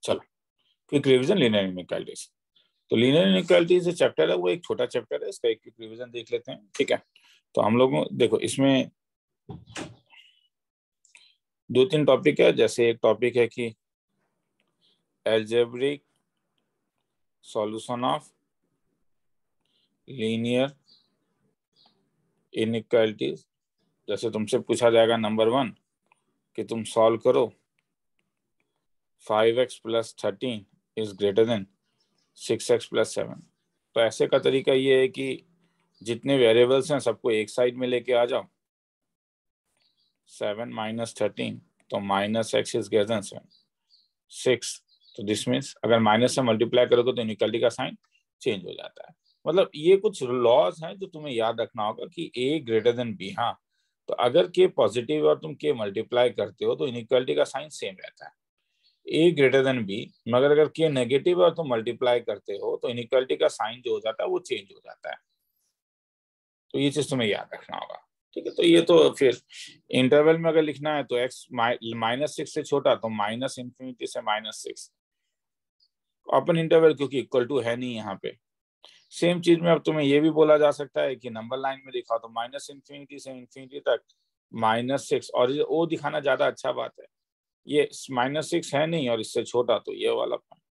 चलो quick revision linear inequalities. तो linear inequalities जो चैप्टर है वो एक छोटा चैप्टर है, इसका एक क्विक रिवीजन देख लेते हैं। ठीक है, तो हम लोगों देखो इसमें 2-3 टॉपिक है। जैसे एक टॉपिक है कि algebraic solution of linear inequalities. जैसे तुमसे पूछा जाएगा नंबर 1 कि तुम सॉल्व करो 5x + 13 is greater then 6x + 7। तो ऐसे का तरीका ये है कि जितने वेरिएबल्स हैं सबको एक साइड में लेके आ जाओ। 7 - 13 तो -x इज ग्रेटर देन 7 6। तो दिस मीन्स अगर माइनस से मल्टीप्लाई करोगे तो इनइक्वालिटी का साइन चेंज हो जाता है। मतलब ये कुछ लॉज हैं जो तुम्हें याद रखना होगा कि a ग्रेटर देन b। हाँ, तो अगर k पॉजिटिव और तुम k मल्टीप्लाई करते हो तो इनइक्वालिटी का साइन सेम रहता है, a ग्रेटर देन b। मगर अगर k नेगेटिव और तुम मल्टीप्लाई करते हो तो इनइक्वालिटी का साइन जो हो जाता है वो चेंज हो जाता है। तो ये चीज तुम्हें याद रखना होगा। ठीक है, तो ये तो फिर इंटरवल में अगर लिखना है तो x -6 से छोटा तो -∞ से -6 ओपन इंटरवल, क्योंकि इक्वल टू है नहीं यहाँ पे। सेम चीज में अब तुम्हें ये भी बोला जा सकता है कि नंबर लाइन में लिखा तो -∞ से ∞ तक -6, और ये ओ दिखाना ज्यादा अच्छा बात है। ये -6 है नहीं और इससे छोटा, तो ये वाला पॉइंट।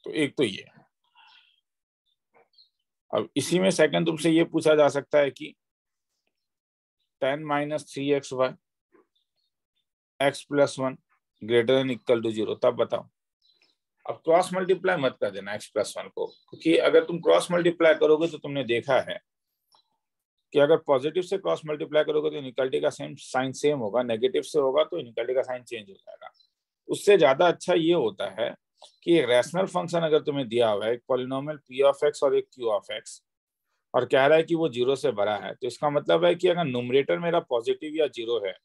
तो एक तो ये। अब इसी में सेकंड तुमसे ये पूछा जा सकता है कि 10 - 3xy x + 1 greater than equal to 0, तब बताओ। अब क्रॉस मल्टीप्लाई मत कर देना x + 1 को, क्योंकि अगर तुम क्रॉस मल्टीप्लाई करोगे तो तुमने देखा है कि अगर पॉजिटिव से क्रॉस मल्टीप्लाई करोगे तो इनइक्वालिटी का साइन सेम होगा, नेगेटिव से होगा तो इनइक्वालिटी का साइन चेंज हो जाएगा। उससे ज्यादा अच्छा ये होता है कि एक रैशनल फंक्शन अगर तुम्हें दिया हुआ है, एक पॉलिनोमियल p(x) और एक q(x), और कह रहा है कि वो 0 से बड़ा है, तो इसका मतलब है कि अगर न्यूमरेटर मेरा पॉजिटिव या 0 है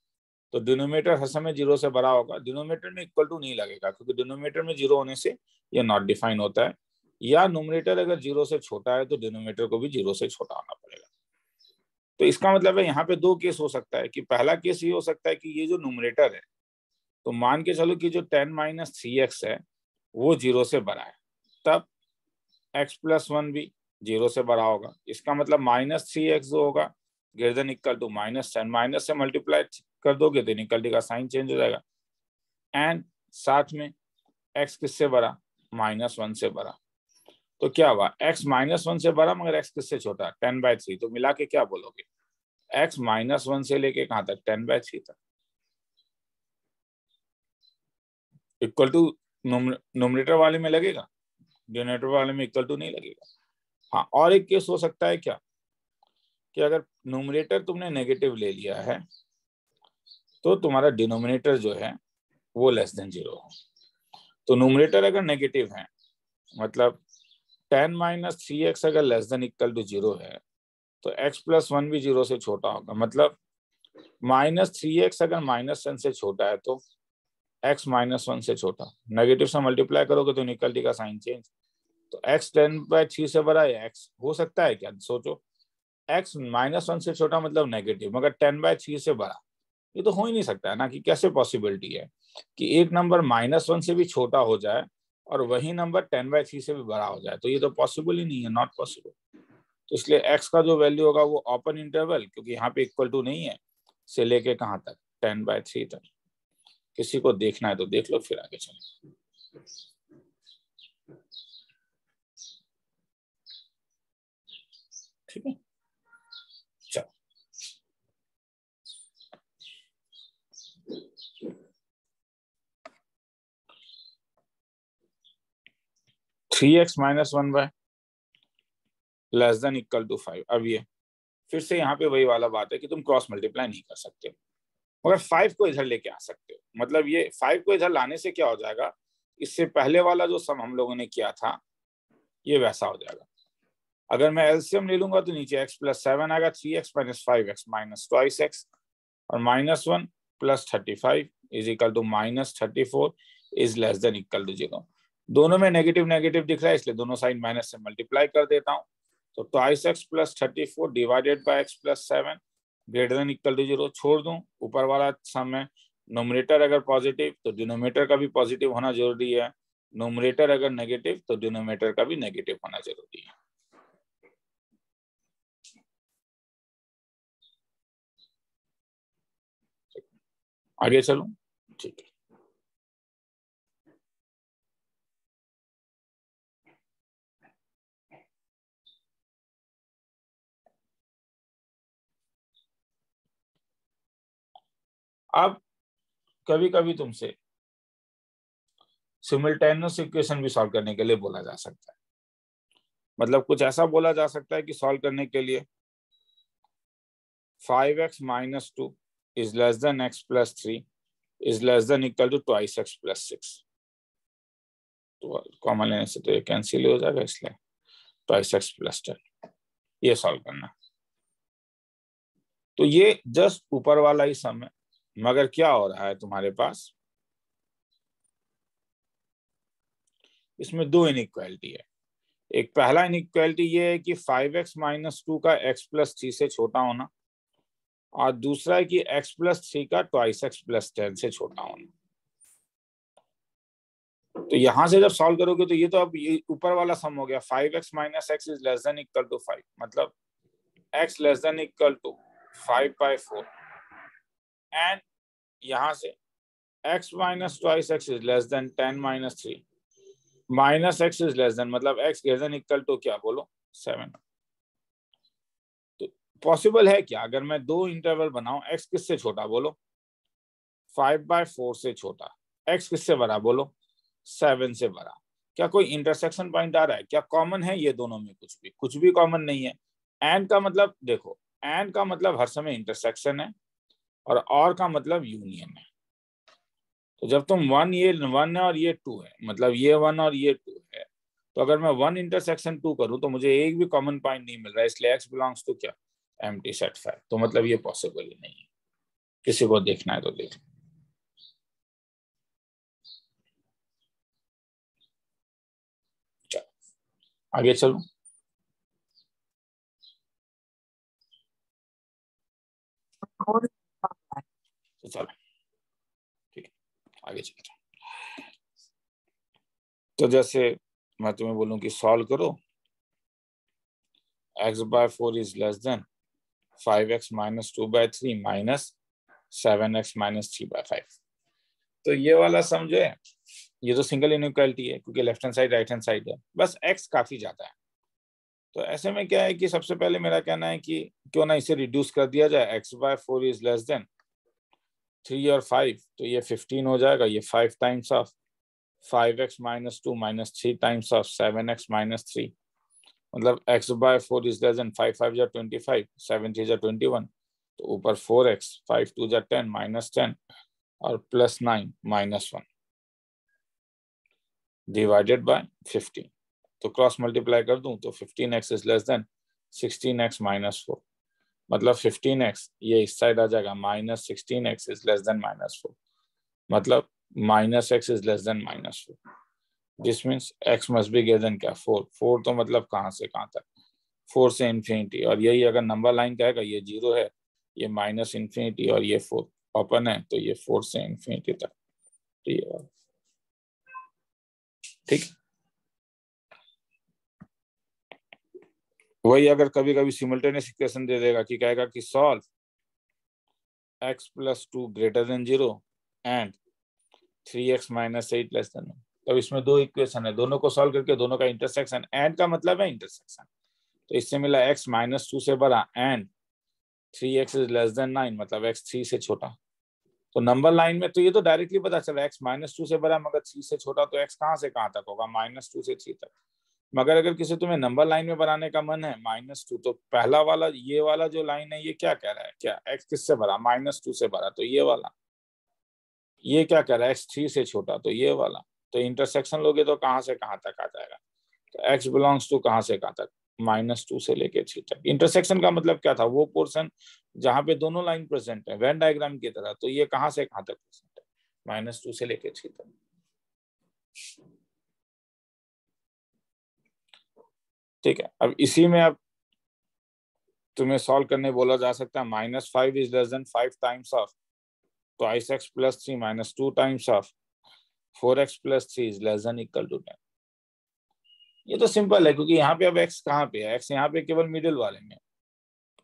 तो डिनोमिनेटर हर समय 0 से बड़ा होगा। डिनोमिनेटर में इक्वल टू नहीं लगेगा, क्योंकि डिनोमिनेटर में 0 होने से ये नॉट डिफाइन होता है। या न्यूमरेटर अगर 0 से छोटा है तो डिनोमिनेटर को भी 0 से छोटा होना पड़ेगा। तो इसका मतलब है यहाँ पे 2 केस हो सकता है कि पहला केस ये हो सकता है कि ये जो न्यूमरेटर है, तो मान के चलो कि जो 10 - 3x है वो 0 से बड़ा है, तब x + 1 भी 0 से बड़ा होगा। इसका मतलब -3x जो होगा greater than equal to -10, minus से मल्टीप्लाई कर दोगे तो इनइक्वालिटी का साइन चेंज हो जाएगा। एंड साथ में x किससे बड़ा? -1 से बड़ा। तो क्या हुआ? x -1 से बड़ा मगर x किससे छोटा? 10/3। तो मिला के क्या बोलोगे? x -1 से लेके कहां तक? 10/3 तक। इक्वल टू नोमिनेटर वाले में लगेगा, डिनोमिनेटर वाले में इक्वल टू नहीं लगेगा। हाँ, और एक केस हो सकता है क्या कि अगर न्यूमरेटर तुमने नेगेटिव ले लिया है तो तुम्हारा डिनोमिनेटर जो है वो <0 हो। तो न्यूमरेटर अगर नेगेटिव है, मतलब 10 - 3x अगर <0 है तो x + 1 भी 0 से छोटा होगा। मतलब -3x अगर -10 से छोटा है तो x -1 से छोटा। नेगेटिव से मल्टीप्लाई करोगे तो इनइक्वालिटी का साइन चेंज। तो x 10/3 से बड़ा है, x हो सकता है क्या? सोचो, x -1 से छोटा मतलब नेगेटिव, मगर 10/3 से बड़ा, ये तो हो ही नहीं सकता है ना। कि कैसे पॉसिबिलिटी है कि एक नंबर -1 से भी छोटा हो जाए और वही नंबर 10/3 से भी बड़ा हो जाए? तो ये तो पॉसिबल ही नहीं है, नॉट पॉसिबल। तो इसलिए x का जो वैल्यू होगा वो ओपन इंटरवल, क्योंकि यहाँ पे इक्वल टू नहीं है, से लेके कहाँ तक? 10/3 तक। किसी को देखना है तो देख लो, फिर आगे चले। ठीक है, चलो 3x - 1y < <= 5। अब ये फिर से यहाँ पे वही वाला बात है कि तुम क्रॉस मल्टीप्लाई नहीं कर सकते, मगर 5 को इधर लेके आ सकते हो। मतलब ये 5 को इधर लाने से क्या हो जाएगा, इससे पहले वाला जो सम हम लोगों ने किया था ये वैसा हो जाएगा। अगर मैं एलसीएम ले लूंगा तो नीचे x + 7 आएगा, 3x - 5x -2x, और -1 + 35 = -34 इज < 0। दोनों में नेगेटिव नेगेटिव दिख रहा है, इसलिए दोनों साइड माइनस से मल्टीप्लाई कर देता हूँ। तो 2x + 34 divided by x + 7 greater than equal to 0 छोड़ दूं, ऊपर वाला सम है, नोमिनेटर अगर पॉजिटिव तो डिनोमिनेटर का भी पॉजिटिव होना जरूरी है, नोमिनेटर अगर नेगेटिव तो डिनोमिनेटर का भी नेगेटिव होना जरूरी है। आगे चलो, ठीक है। अब कभी कभी तुमसे सिमिल्टेनियस इक्वेशन भी सॉल्व करने के लिए बोला जा सकता है, मतलब कुछ ऐसा बोला जा सकता है कि सॉल्व करने के लिए 5x minus 2 is less than x plus 3 is less than equal to twice x plus 6। तो कॉमन लेने से तो ये कैंसिल हो जाएगा, इसलिए twice x plus 10 ये सॉल्व करना। तो ये जस्ट ऊपर वाला ही सम है, मगर क्या हो रहा है तुम्हारे पास, इसमें दो इनइक्वालिटी है। एक पहला इनइक्वालिटी ये है कि 5x minus 2 का x plus 3 से छोटा होना, और दूसरा है कि x plus 3 का twice x plus 10 से छोटा होना। तो यहां से जब सॉल्व करोगे तो ये तो अब ये ऊपर वाला सम हो गया, 5x minus x is less than equal to 5, मतलब x less than equal to 5/4, and यहां से x minus twice x is less than 10 minus 3 minus x is less than, मतलब x greater than equal to क्या बोलो 7। तो possible है क्या, अगर मैं दो इंटरवल बनाऊं, x किससे छोटा बोलो 5/4 से छोटा, x किससे बड़ा बोलो 7 से बड़ा, क्या कोई इंटरसेक्शन पॉइंट आ रहा है, क्या कॉमन है ये दोनों में, कुछ भी कॉमन नहीं है। एंड का मतलब देखो, एंड का मतलब हर समय इंटरसेक्शन है, और का मतलब यूनियन है। तो जब तुम वन, ये वन है और ये टू है, मतलब ये वन और ये टू है, तो अगर मैं वन इंटरसेक्शन टू करूं तो मुझे एक भी कॉमन पॉइंट नहीं मिल रहा है, इसलिए एक्स बिलोंग्स टू क्या एम्प्टी सेट 5। तो मतलब ये पॉसिबल ही नहीं है, किसी को देखना है तो देख। चलो आगे चलो, तो चलो ठीक है आगे चलते हैं। तो जैसे मैं तुम्हें बोलूं कि सॉल्व करो, x/4 is less then 5x minus 2/3 minus 7x minus 3/5। तो ये वाला समझे, ये तो सिंगल इनइक्वालिटी है क्योंकि left hand side right hand side है, बस x काफी ज्यादा है। तो ऐसे में क्या है कि सबसे पहले मेरा कहना है कि क्यों ना इसे रिड्यूस कर दिया जाए, x/4 इज लेस देन 3 और 5, तो ये 15 हो जाएगा, ये 5 times of 5x minus 2 minus 3 times of 7x minus 3, मतलब x/4 इज लेस देन 5 जा 25, 7 3 जा 21, तो ऊपर 4x, 5 2 जा 10 minus 10 और प्लस 9 minus 1 डिवाइडेड बाय 15। तो क्रॉस मल्टीप्लाई कर दूं तो 15x is less then 16x minus 4, मतलब 15x ये इस साइड आ जाएगा, minus 16x is less then -4, मतलब -x is less then -4। This means x must be greater than क्या 4 तो मतलब कहां से कहां तक 4 से इंफिनिटी, और यही अगर नंबर लाइन कहेगा ये 0 है, ये माइनस इंफिनिटी और ये 4 ओपन है, तो ये 4 से इंफिनिटी तक, तो ये ठीक। वही अगर कभी कभी सिमल्टेनियस इक्वेशन दे देगा कि कहेगा कि solve x + 2 greater than 0 and 3x - 8 less than 1, तो इसमें दो इक्वेशन है, दोनों को सॉल्व करके दोनों का इंटरसेक्शन, एंड का मतलब है इंटरसेक्शन, तो इससे मिला x -2 से बड़ा and 3x is less then 9, मतलब x 3 से छोटा। तो नंबर लाइन में तो ये तो डायरेक्टली पता चला x -2 से बड़ा मगर 3 से छोटा, तो x कहां से कहां तक होगा -2 से 3 तक। मगर अगर किसी तुम्हें नंबर लाइन में बनाने का मन है -2, तो पहला वाला ये वाला जो लाइन है ये क्या कह रहा है, क्या x किससे बड़ा -2 से बड़ा, तो ये वाला, ये क्या कह रहा है x 3 से छोटा, तो ये वाला। तो इंटरसेक्शन लोगे तो कहां से कहां तक आ जाएगा, तो x बिलोंग्स टू कहां से कहां तक -2 से लेके 3 तक। इंटरसेक्शन का मतलब क्या था, वो पोर्शन जहां पे दोनों लाइन प्रेजेंट है वेन डायग्राम की तरह, तो ये कहां से कहां तक प्रेजेंट है -2 से लेके 3 तक। ठीक है, अब इसी में अब तुम्हें सॉल्व करने बोला जा सकता है -5 is less than 5 times of twice x plus 3 -2 times of 4x plus 3 is less than equal to 10। ये तो सिंपल है, क्योंकि यहाँ पे अब x कहाँ पे है, x यहाँ पे केवल मिडिल वाले में।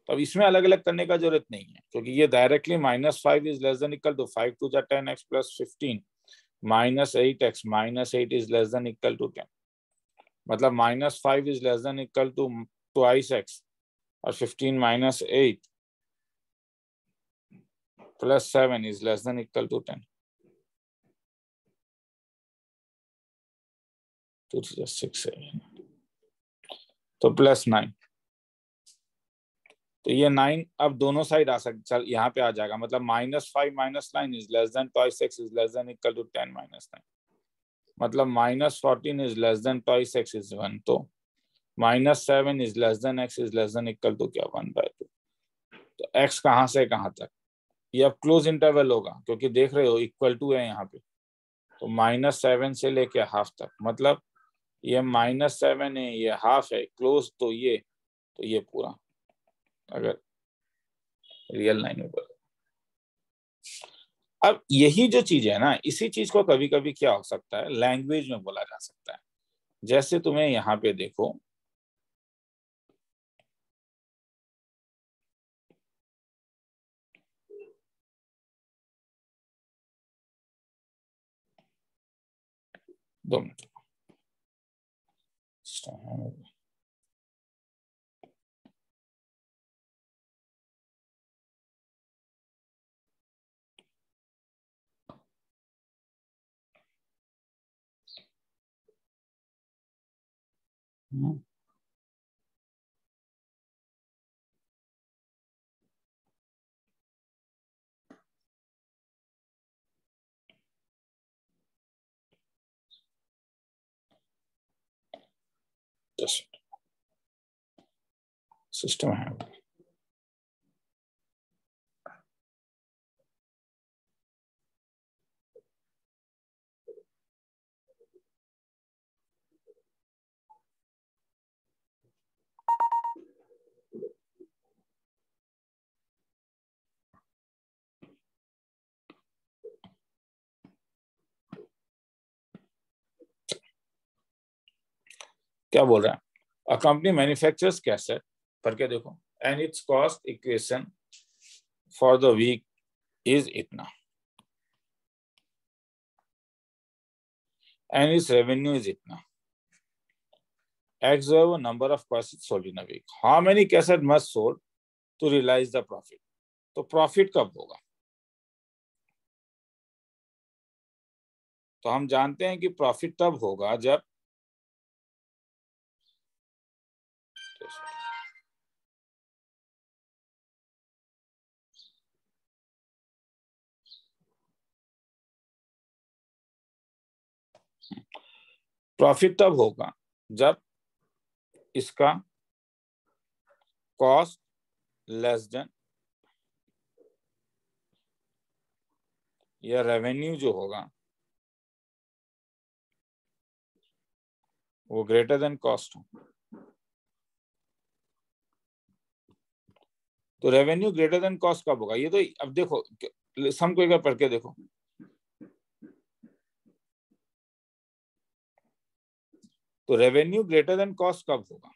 तो अब इसमें अलग अलग करने का जरूरत नहीं है, क्योंकि ये directly -5 is less than equal to 5 two 10x plus 15 -8x -8 is less than equal to 10। मतलब -5 is less than equal to twice x और 15 -8 plus 7 is less than equal to 10। 2 to 6 है, तो +9। तो ये 9 अब दोनों साइड आ सकता, चल यहाँ पे आ जाएगा। मतलब -5 -9 is less than twice x is less than equal to 10 -9। मतलब -14 is less than twice x is 1। तो -7 is less than x is less than equal to क्या, 1/2। तो x कहाँ से कहाँ तक, ये अब क्लोज इंटरवल होगा, क्योंकि देख रहे हो इक्वल टू है यहाँ पे। तो -7 से लेके हाफ तक, मतलब ये -7 है, ये हाफ है, क्लोज तो ये पूरा, अगर रियल लाइन में बोले। अब यही जो चीज है ना, इसी चीज को कभी कभी क्या हो सकता है, लैंग्वेज में बोला जा सकता है। जैसे तुम्हें यहाँ पे देखो, दो मिनट। सिस्टम है, क्या बोल रहा है, अ कंपनी मैन्युफैक्चर्स कैसेट, पढ़ के देखो, and its cost equation for the week is इतना, एंड इट्स रेवेन्यू इज इतना, एक्स जो है वो number of cassette sold in a week, how many cassette must sold to realize the profit. तो profit कब होगा, तो हम जानते हैं कि प्रॉफिट तब होगा जब प्रॉफिट तब होगा जब इसका कॉस्ट लेस देन या रेवेन्यू जो होगा वो ग्रेटर देन कॉस्ट हो। तो रेवेन्यू ग्रेटर देन कॉस्ट कब होगा, ये तो अब देखो सम को एक बार पढ़ के देखो, तो रेवेन्यू ग्रेटर देन कॉस्ट कब होगा,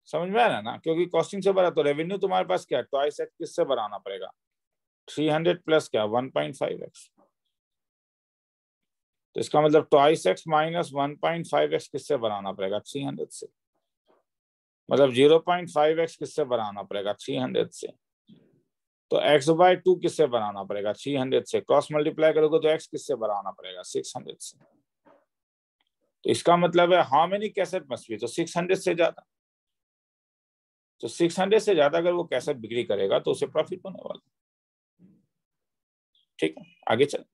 समझ में आया ना, क्योंकि कॉस्टिंग से बड़ा, तो रेवेन्यू तुम्हारे पास क्या है, ट्वाइस एक्स किससे बढ़ाना पड़ेगा, 300 प्लस क्या 1.5x। तो इसका मतलब ट्वाइस एक्स माइनस 1.5x किससे बढ़ाना पड़ेगा, 300 से। मतलब 0.5x किससे बढ़ाना पड़ेगा, 300 से। तो x/2 किससे बढ़ाना पड़ेगा, 300 से। क्रॉस मल्टीप्लाई करोगे तो x किससे बढ़ाना पड़ेगा, 600 से। तो इसका मतलब है how many cassette must be, तो 600 से ज्यादा। तो 600 से ज्यादा अगर वो कैसेट बिक्री करेगा तो उसे प्रॉफिट होने वाला। ठीक है, आगे चल।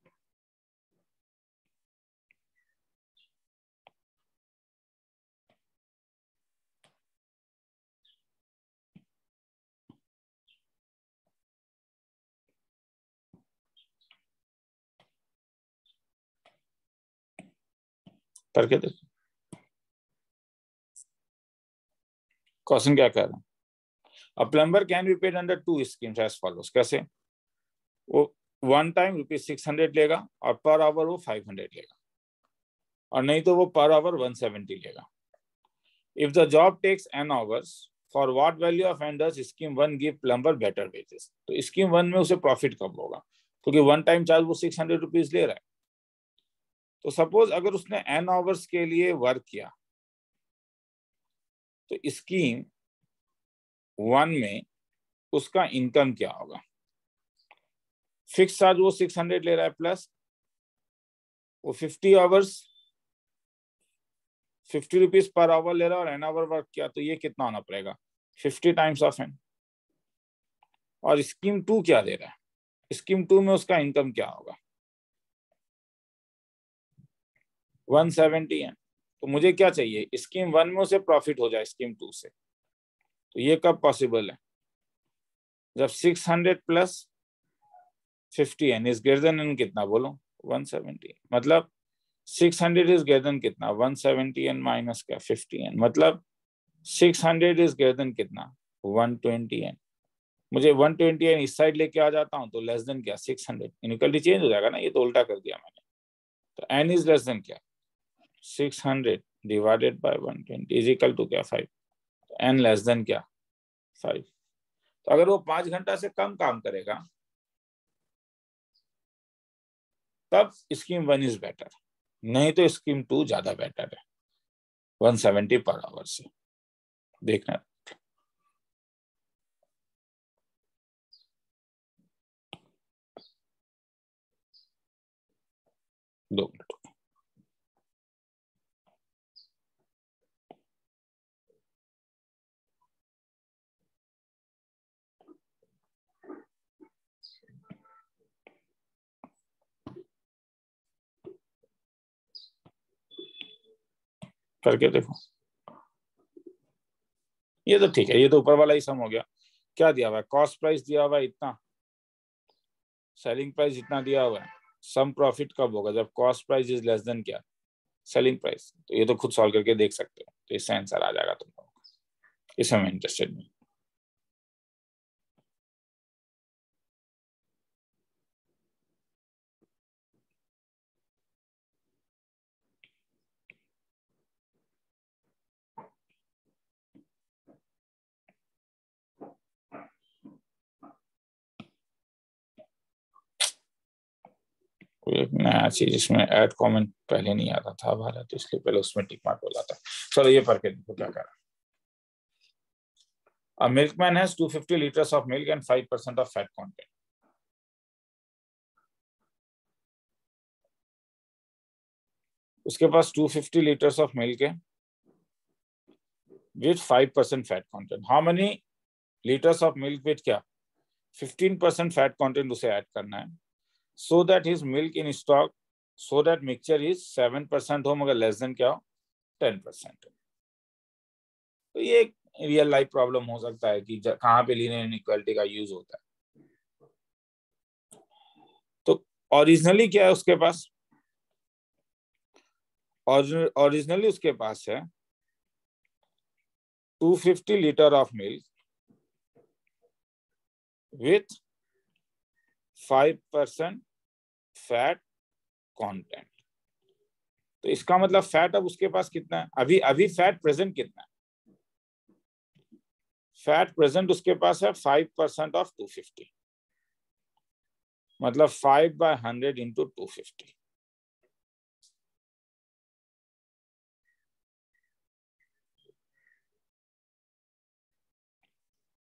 करके देखो क्वेश्चन क्या कह रहा है। A plumber can be paid under two schemes as follows. कैसे? वो वन टाइम ₹600 लेगा और पर आवर वो 500 लेगा, और नहीं तो वो पर आवर 170 लेगा. If the job takes n hours, for what value of n does scheme 1 give plumber better wages? तो स्कीम 1 में उसे प्रॉफिट कब होगा, क्योंकि वन टाइम चार्ज वो ₹600 ले रहा है. तो सपोज अगर उसने n आवर्स के लिए वर्क किया तो स्कीम 1 में उसका इनकम क्या होगा? फिक्स चार्ज वो 600 ले रहा है, प्लस वो 50 आवर्स ₹50 पर आवर ले रहा है और n आवर वर्क किया, तो ये कितना होना पड़ेगा? 50 टाइम्स ऑफ n. और स्कीम 2 क्या दे रहा है? स्कीम 2 में उसका इनकम क्या होगा? 170 n. तो मुझे क्या चाहिए? स्कीम 1 में उसे प्रॉफिट हो जाए स्कीम 2 से. तो ये कब पॉसिबल है? जब 600 plus 50 n is greater then n कितना बोलो? 170. मतलब 600 इज ग्रेटर देन कितना? 170 n माइनस क्या? 50 n. मतलब 600 इज ग्रेटर देन कितना? 120 n. मुझे 120 n इस साइड लेके आ जाता हूं तो लेस देन क्या? 600. इनइक्वालिटी चेंज हो जाएगा ना, ये तो उल्टा कर दिया मैंने. तो n इज लेस देन क्या? 600 divided by 120 is equal to क्या? 5. तो n लेस देन क्या? 5. तो अगर वो 5 घंटा से कम काम करेगा तब स्कीम 1 इज बेटर, नहीं तो स्कीम 2 ज्यादा बेटर है 170 पर आवर से. देखना 2 मिनट. करके देखो. ये तो ठीक है, ये तो ऊपर वाला ही सम हो गया. क्या दिया हुआ है? कॉस्ट प्राइस दिया हुआ है इतना, सेलिंग प्राइस इतना दिया हुआ है. सम प्रॉफिट कब होगा? जब cost price is less than क्या? Selling price. तो ये तो खुद सॉल्व करके देख सकते हो, तो इससे आंसर आ जाएगा तुम लोगों को. इसमें मैं इंटरेस्टेड नहीं. कोई एक नया चीज इसमें ऐड कमेंट पहले नहीं आता था भारत, तो इसलिए पहले उसमें टिक मार्क बोला था. चलो ये पढ़ के देखो क्या करा. A milkman has 250 liters of milk and 5% of fat content. उसके पास 250 liters of milk है with 5% fat content. How many liters of milk with क्या? 15% fat content उसे ऐड करना है. So that his milk in stock, so that mixture is 7% हो मगर less than क्या हो? 10%. तो ये एक रियल लाइफ प्रॉब्लम हो सकता है कि कहाँ पे लीनियर इनइक्वालिटी का यूज होता है. तो ओरिजिनली क्या है उसके पास? ओरिजिनली उसके पास है 250 litre of milk with 5% fat content. तो इसका मतलब फैट अब उसके पास कितना है? अभी फैट प्रेजेंट कितना है? फैट प्रेजेंट उसके पास है 5% ऑफ 250, मतलब 5/100 इंटू 250.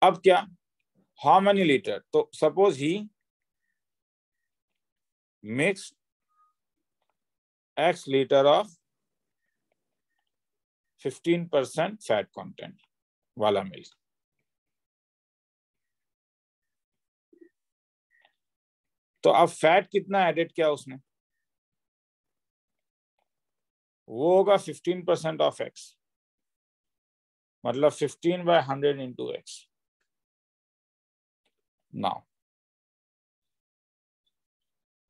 अब क्या? How many litre? तो suppose he mix X litre of 15% fat content वाला मिल्क. तो अब फैट कितना एडेड किया उसने? वो होगा 15% ऑफ X, मतलब 15/100 इंटू X. नाउ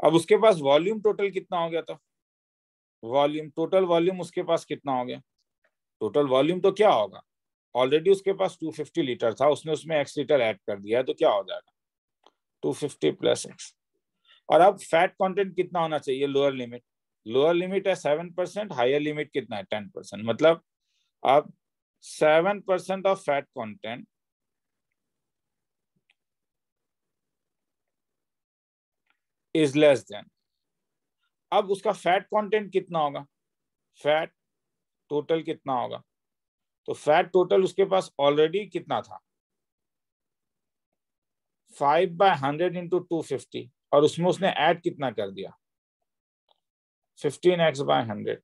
अब उसके पास वॉल्यूम टोटल कितना हो गया था? वॉल्यूम, टोटल वॉल्यूम उसके पास कितना हो गया? टोटल वॉल्यूम तो क्या होगा? ऑलरेडी उसके पास 250 लीटर था, उसने उसमें x लीटर ऐड कर दिया है, तो क्या हो जाएगा 250 प्लस x। और अब फैट कंटेंट कितना होना चाहिए, लोअर लिमिट है 7%, हायर लिमिट कितना है 10%, मतलब अब 7% of fat content is less then, अब उसका फैट कंटेंट कितना होगा, फैट टोटल कितना होगा, तो फैट टोटल उसके पास ऑलरेडी कितना था 5/100 इंटू 250, और उसमें उसने ऐड कितना कर दिया 15x/100,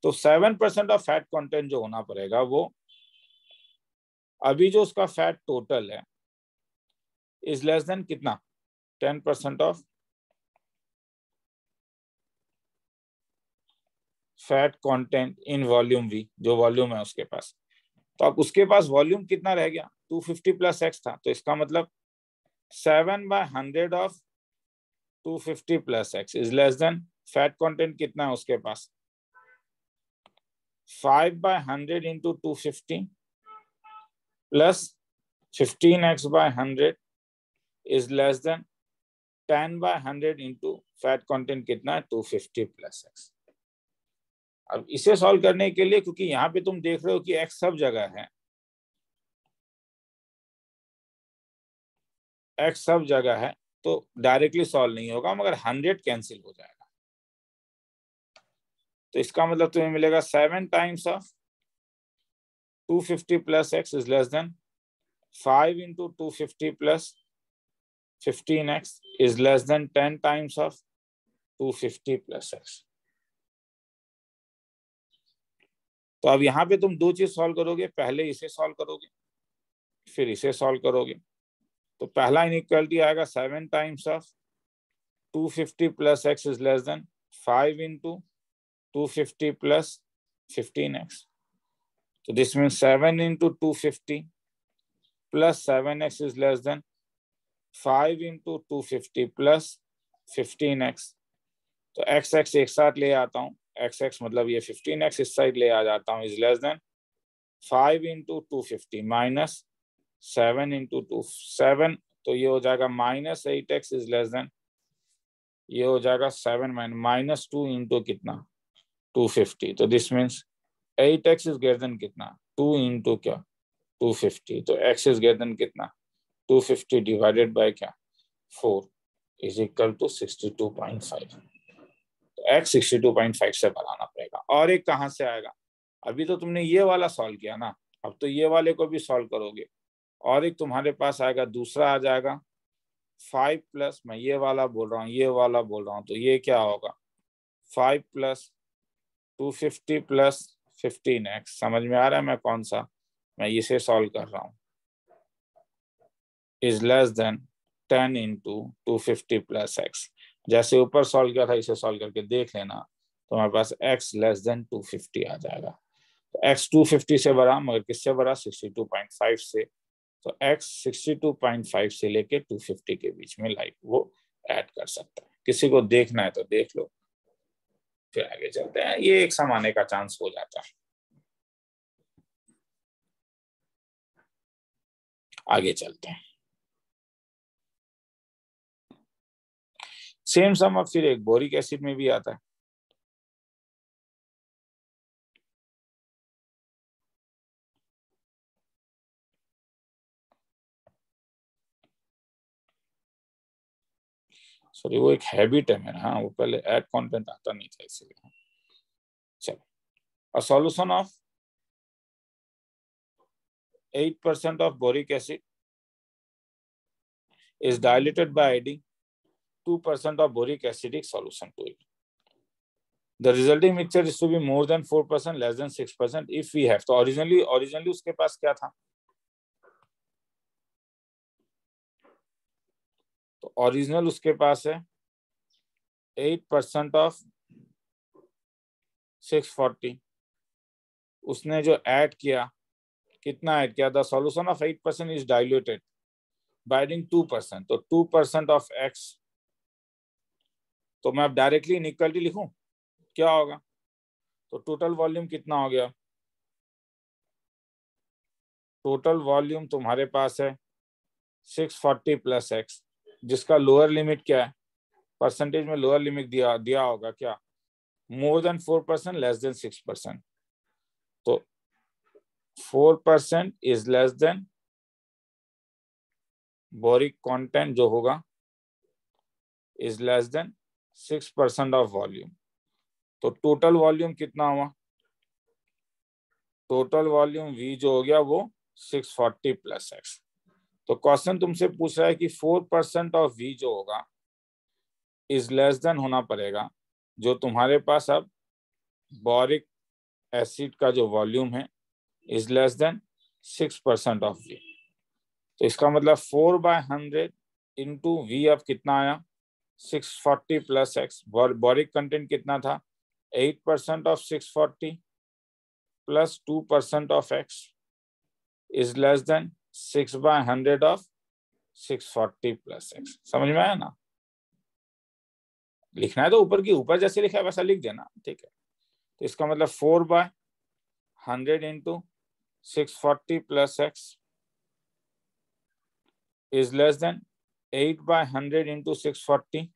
तो 7% ऑफ फैट कंटेंट जो होना पड़ेगा वो, अभी जो उसका फैट टोटल है इज लेस देन कितना 10% of fat content in volume we, जो वॉल्यूम है उसके पास। तो अब उसके पास वॉल्यूम कितना रह गया 250 प्लस x था, तो इसका मतलब 7/100 of 250 plus x is less then fat content कितना है उसके पास 5/100 into 250 plus 15x/100 is less then 10/100 into fat content कितना है 250 प्लस x। अब इसे सॉल्व करने के लिए, क्योंकि यहाँ पे तुम देख रहे हो कि x सब जगह है, x सब जगह है, तो डायरेक्टली सॉल्व नहीं होगा, मगर 100 कैंसिल हो जाएगा। तो इसका मतलब तुम्हें मिलेगा 7 times of 250 plus x is less than 5 into 250 plus 15x is less then 10 times of 250 plus x। तो अब यहाँ पे तुम दो चीज सॉल्व करोगे, पहले इसे सॉल्व करोगे फिर इसे सॉल्व करोगे। तो पहला इनइक्वालिटी आएगा 7 times of 250 plus x is less than 5 into 250 plus 15x। So this means 7 into 250 plus 7x is less than 5 into 250 plus 15x। तो x एक साथ ले आता हूँ, x मतलब ये 15x इस साइड ले आ जाता हूँ, is less than 5 into 250 minus 7 into 7, तो ये हो जाएगा minus 8x is less then, ये हो जाएगा 7 माइनस 2 इंटू कितना 250। तो this means 8x is greater then कितना 2 इंटू क्या 250, तो x इज ग्रेटर देन कितना 250 डिवाइडेड बाय क्या 4 इज इक्वल टू 62.5। तो x 62.5 से बनाना पड़ेगा। और एक कहां से आएगा, अभी तो तुमने ये वाला सॉल्व किया ना, अब तो ये वाले को भी सॉल्व करोगे, और एक तुम्हारे पास आएगा, दूसरा आ जाएगा 5 प्लस, मैं ये वाला बोल रहा हूँ ये वाला बोल रहा हूँ, तो ये क्या होगा 5 प्लस 250 प्लस 15x। समझ में आ रहा है मैं कौन सा, मैं इसे सॉल्व कर रहा हूँ, is less then 10 into 250 plus x। जैसे ऊपर सॉल्व किया था इसे सॉल्व करके देख लेना, तो हमारे पास x लेस देन 250 आ जाएगा। तो x 250 से बड़ा, मगर किससे बड़ा 62.5 से, तो x 62.5 से लेके 250 के बीच में लाइक वो ऐड कर सकता है। किसी को देखना है तो देख लो, फिर आगे चलते हैं। ये एक सम आने का चांस हो जाता है। आगे चलते हैं। सेम सम अब फिर एक बोरिक एसिड में भी आता है। सॉरी, वो एक हैबिट है मेरा, हाँ वो पहले ऐड कंटेंट आता नहीं था इसलिए। चलो, a solution of 8% of boric acid is diluted by adding 2% of boric acidic solution to it. The resulting mixture is to be more than 4%, less than 6% if we have। तो originally उसके पास क्या था, तो ओरिजिनल उसके पास है 8% of 640, उसने जो add किया कितना ऐड किया, the solution of 8% is diluted by adding 2%, तो 2% ऑफ x, तो मैं अब डायरेक्टली इनइक्वालिटी लिखूं क्या होगा, तो टोटल वॉल्यूम कितना हो गया टोटल वॉल्यूम तुम्हारे पास है 640 प्लस एक्स, जिसका लोअर लिमिट क्या है, परसेंटेज में लोअर लिमिट दिया होगा क्या, मोर देन 4%, लेस देन 6%। तो 4% is less then boric content जो होगा is less then 6% of volume. तो टोटल वॉल्यूम कितना हुआ, टोटल वॉल्यूम V जो हो गया वो 640 प्लस एक्स। तो क्वेश्चन तुमसे पूछ रहा है कि 4% ऑफ V जो होगा इज लेस देन होना पड़ेगा जो तुम्हारे पास अब बोरिक एसिड का जो वॉल्यूम है is less then 6% of V। तो इसका मतलब 4/100 इंटू V अब कितना आया 640 प्लस एक्स। बोरिक कंटेंट कितना था 8% of 640 plus 2% of x is less then 6/100 of 640 plus x। समझ में आया ना, लिखना है तो ऊपर की ऊपर जैसे लिखा है वैसा लिख देना, ठीक है। तो इसका मतलब 4/100 into 640 plus x is less then 8/100 into 640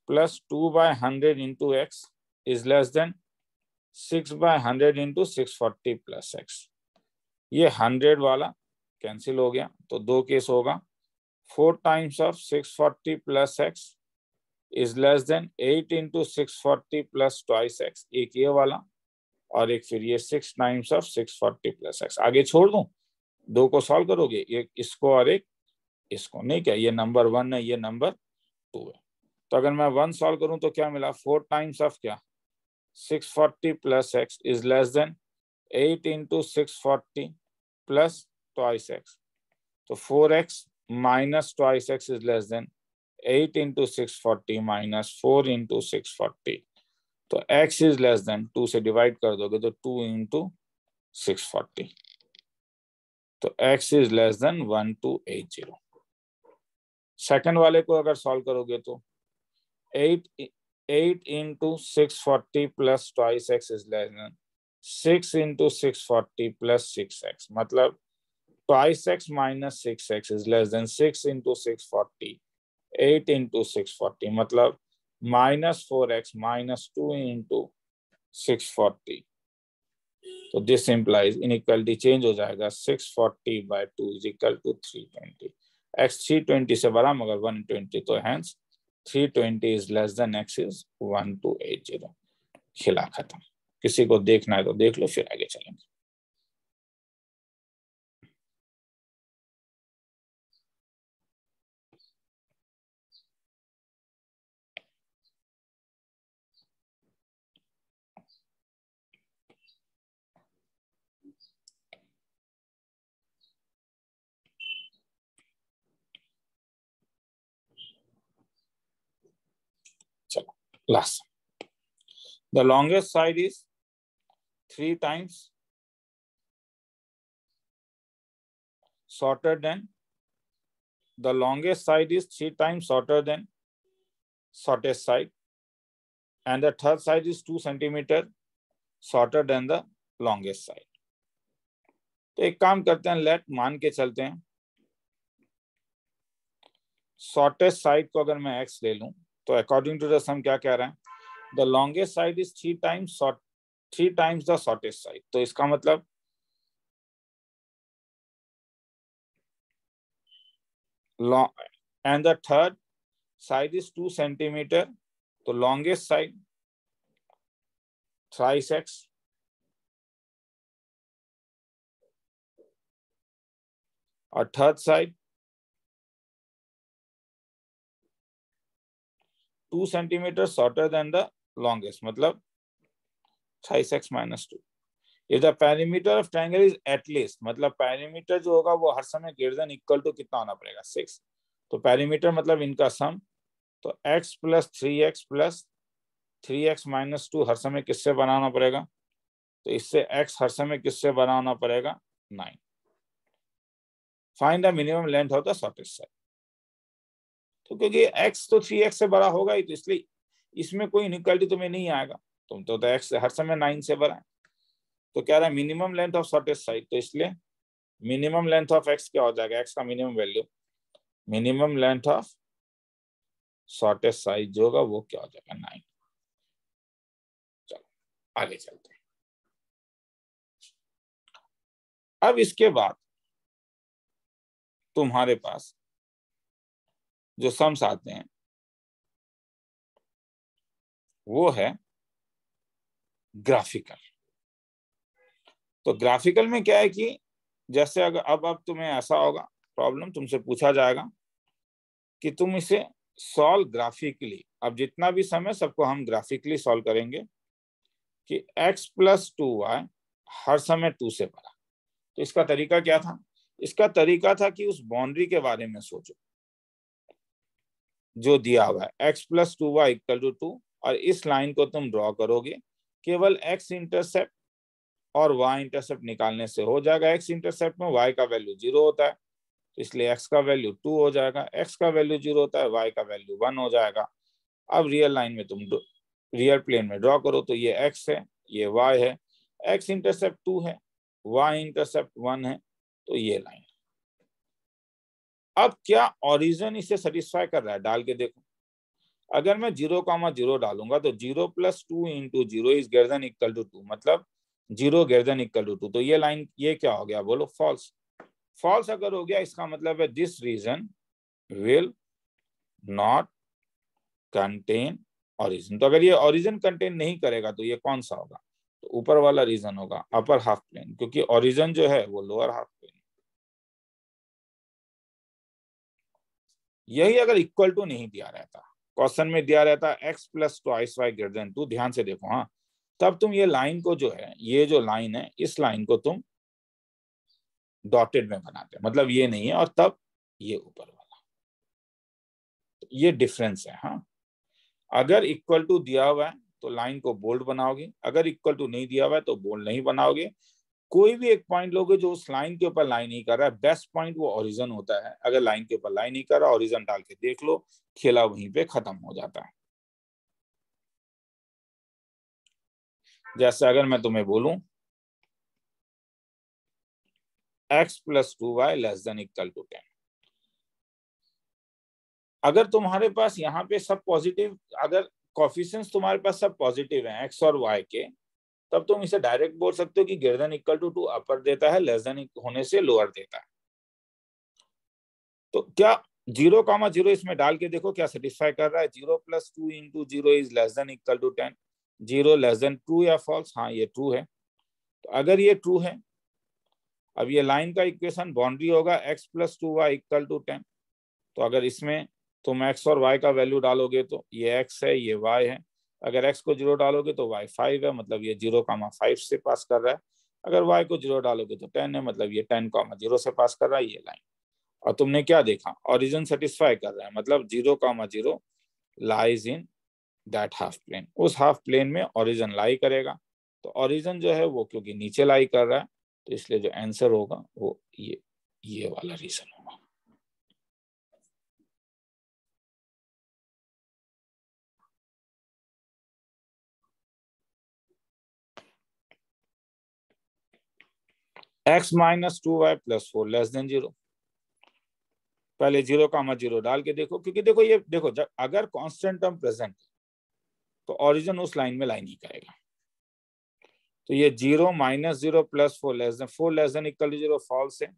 plus 2/100 into x is less then 6/100 into 640 plus x। ये 100 वाला कैंसिल हो गया, तो दो केस होगा, 4 times of 640 plus x is less then 8 into 640 plus twice x, एक ये वाला और एक फिर ये 6 टाइम्स ऑफ 640 प्लस x। आगे छोड़ दूं, दो को सॉल्व करोगे, एक इसको और एक इसको, नहीं क्या, ये नंबर 1 है, ये नंबर 2 है। तो अगर मैं 1 सॉल्व करूं तो क्या मिला, 4 टाइम्स ऑफ क्या 640 plus x is less then 8 into 640 plus twice x। तो 4x minus twice x is less then 8 into 640 minus 4 into 640। तो x इज लेस देन 2 से डिवाइड कर दोगे तो 2 इंटू 640। तो x is less then 1280। Second वाले को अगर सॉल्व करोगे तो 8 into 640 plus twice x is less then 6 into 640 plus 6x, मतलब twice x minus 6x is less than 6 into 640, 8 into 640, मतलब minus 4x minus 2 into 640। तो this implies inequality change हो जाएगा 640 by 2 is equal to 320। x 320 से बड़ा मगर 120, तो hence 320 is less than x is 1280। खिला खत्म। किसी को देखना है तो देख लो, फिर आगे चलेंगे। चलो last, the longest side is 3 times shorter than the longest side is 3 times shorter than shortest side, and the third side is 2 centimeter shorter than the longest side। तो एक काम करते हैं, लेट मान के चलते हैं शॉर्टेस्ट साइड को अगर मैं x ले लूं तो अकॉर्डिंग टू द सम क्या कह रहा है, the longest side is 3 times the shortest side. तो इसका मतलब and the third side is 2 centimetre, तो लॉन्गेस्ट साइड थ्राइस x और third side 2 centimetre shorter than the longest, मतलब thrice x minus 2। If the perimeter of triangle is at least, मतलब perimeter जो होगा वो हर समय greater than equal to कितना होना पड़ेगा 6। तो perimeter मतलब इनका सम, तो x plus 3x plus 3x minus 2 हर समय किससे बनाना पड़ेगा, तो इससे x हर समय किससे बनाना पड़ेगा 9। Find the minimum length of the shortest side. तो क्योंकि x तो 3x से बड़ा होगा ही, तो इसलिए इसमें कोई इनइक्वालिटी तुम्हें नहीं आएगा, तुम तो x हर समय 9 से बड़ा है। तो क्या रहा है minimum length of shortest side, तो इसलिए मिनिमम लेंथ ऑफ एक्स क्या हो जाएगा, एक्स का minimum value, minimum length of shortest size जो होगा वो क्या हो जाएगा 9। चलो आगे चलते हैं। अब इसके बाद तुम्हारे पास जो सम्स आते हैं वो है ग्राफिकल। तो ग्राफिकल में क्या है कि जैसे अगर अब तुम्हें ऐसा होगा, प्रॉब्लम तुमसे पूछा जाएगा कि तुम इसे सॉल्व ग्राफिकली, अब जितना भी सम है सबको हम ग्राफिकली सॉल्व करेंगे कि x प्लस 2y हर समय 2 से बड़ा। तो इसका तरीका क्या था, इसका तरीका था कि उस बाउंड्री के बारे में सोचो जो दिया हुआ है x plus 2y equal to 2, और इस लाइन को तुम ड्रॉ करोगे, केवल x इंटरसेप्ट और y इंटरसेप्ट निकालने से हो जाएगा। x इंटरसेप्ट में y का वैल्यू 0 होता है, तो इसलिए x का वैल्यू 2 हो जाएगा, x का वैल्यू 0 होता है, y का वैल्यू 1 हो जाएगा। अब रियल लाइन में तुम रियल प्लेन में ड्रॉ करो, तो ये x है, ये y है, x इंटरसेप्ट 2 है, y इंटरसेप्ट 1 है, तो ये लाइन। अब क्या ओरिजिन इसे सेटिस्फाई कर रहा है, डाल के देखो। अगर मैं 0,0 डालूंगा तो 0 plus 2 into 0 is greater than equal to 2, मतलब 0 ग्रेटर देन इक्वल टू 2, तो ये लाइन ये क्या हो गया, बोलो फॉल्स। फॉल्स अगर हो गया इसका मतलब है this region will not contain origin. तो अगर ये ओरिजिन कंटेन नहीं करेगा तो ये कौन सा होगा, तो ऊपर वाला रीजन होगा, अपर हाफ प्लेन, क्योंकि ओरिजिन जो है वो लोअर हाफ प्लेन। यही अगर इक्वल टू नहीं दिया रहता, क्वेश्चन में दिया रहता x plus twice y greater than 2, ध्यान से देखो हाँ, तब तुम ये लाइन को जो है, ये जो लाइन है इस लाइन को तुम डॉटेड में बनाते, मतलब ये नहीं है और तब ये ऊपर वाला, तो ये डिफरेंस है। हाँ, अगर इक्वल टू दिया हुआ है तो लाइन को बोल्ड बनाओगे, अगर इक्वल टू नहीं दिया हुआ है तो बोल्ड नहीं बनाओगे। कोई भी एक पॉइंट लोगे जो उस लाइन के ऊपर लाइन नहीं कर रहा है, बेस्ट पॉइंट वो ओरिजिन होता है। अगर लाइन के ऊपर लाइन नहीं कर रहा, ओरिजिन डाल के देख लो, खेला वहीं पे खत्म हो जाता है। जैसे अगर मैं तुम्हें बोलूं x plus 2y less than equal to 10, अगर तुम्हारे पास यहाँ पे सब पॉजिटिव, अगर कोफिशिएंट्स तुम्हारे पास सब पॉजिटिव हैं x और y के, तब तुम इसे डायरेक्ट बोल सकते हो कि ग्रेटर देन इक्वल टू 2 अपर देता है, लेस देन होने से लोअर देता है। तो क्या 0,0 इसमें डाल के देखो क्या सेटिस्फाई कर रहा है, 0 plus 2 into 0 is less than equal to 10, 0 less than true या फॉल्स, हाँ ये ट्रू है। तो अगर ये ट्रू है, अब ये लाइन का इक्वेशन बाउंड्री होगा x plus 2y equal to 10, तो अगर इसमें तुम x और y का वैल्यू डालोगे तो ये x है, ये y है, अगर x को 0 डालोगे तो y 5 है, मतलब ये 0,5 से पास कर रहा है, अगर y को 0 डालोगे तो 10 है, मतलब ये 10,0 से पास कर रहा है ये लाइन। और तुमने क्या देखा, ओरिजिन सेटिस्फाई कर रहा है, मतलब 0,0 lies in that half plane, उस हाफ प्लेन में ओरिजिन लाई करेगा। तो ओरिजिन जो है वो क्योंकि नीचे लाई कर रहा है, तो इसलिए जो आंसर होगा वो ये वाला रीजन होगा। x minus 2y plus 4 less then 0, पहले 0,0 डाल के देखो, क्योंकि देखो ये देखो जब अगर कांस्टेंट टर्म प्रेजेंट तो ओरिजिन उस लाइन में लाई नहीं करेगा। तो ये 0 minus 0 plus 4 less than equal to 0 false है,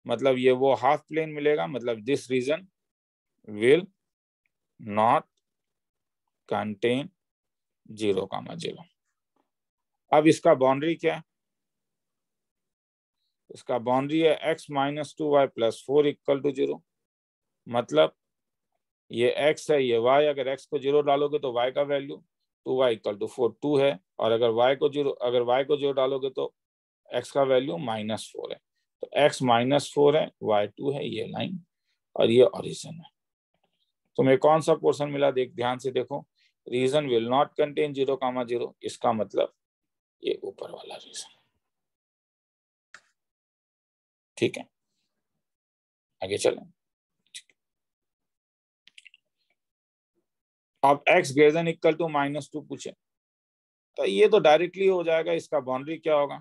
मतलब ये वो हाफ प्लेन मिलेगा, मतलब this region will not contain 0,0। अब इसका बाउंड्री क्या है, इसका बाउंड्री है x minus 2y plus 4 equal to 0, मतलब ये x है, ये y, अगर x को 0 डालोगे तो y का वैल्यू 2y इक्वल टू 4 2 है, और अगर y को 0 डालोगे तो x का वैल्यू -4 है। तो x -4 है, y 2 है, ये लाइन, और ये ओरिजिन है। तुम्हें कौन सा पोर्शन मिला, देख ध्यान से देखो, रीजन विल नॉट कंटेन 0,0, इसका मतलब ये ऊपर वाला रीजन। ठीक है, आगे चलें। अब x greater than equal to -2 पूछे, तो ये तो डायरेक्टली हो जाएगा, इसका बाउंड्री क्या होगा,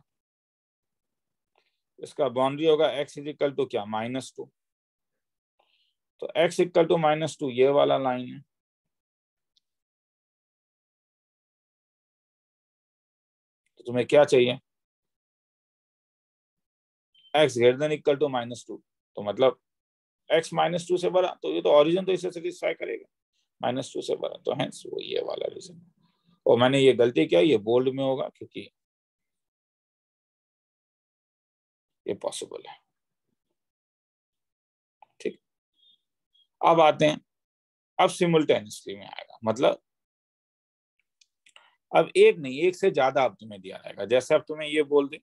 इसका बाउंड्री होगा x इज इक्वल टू क्या, -2। तो x इक्वल टू -2 ये वाला लाइन है। तो तुम्हें क्या चाहिए, x greater than equal to -2। तो मतलब x -2 से बड़ा, तो ये तो ओरिजिन तो इसे सेटिस्फाई करेगा, -2 से बड़ा, तो है वो ये वाला रीजन। और मैंने ये गलती किया, ये बोल्ड में होगा क्योंकि ये पॉसिबल है। ठीक, अब आते हैं, अब सिमुल्टेनियसली में आएगा, मतलब अब एक नहीं, एक से ज्यादा अब तुम्हें दिया रहेगा। जैसे अब तुम्हें ये बोल दे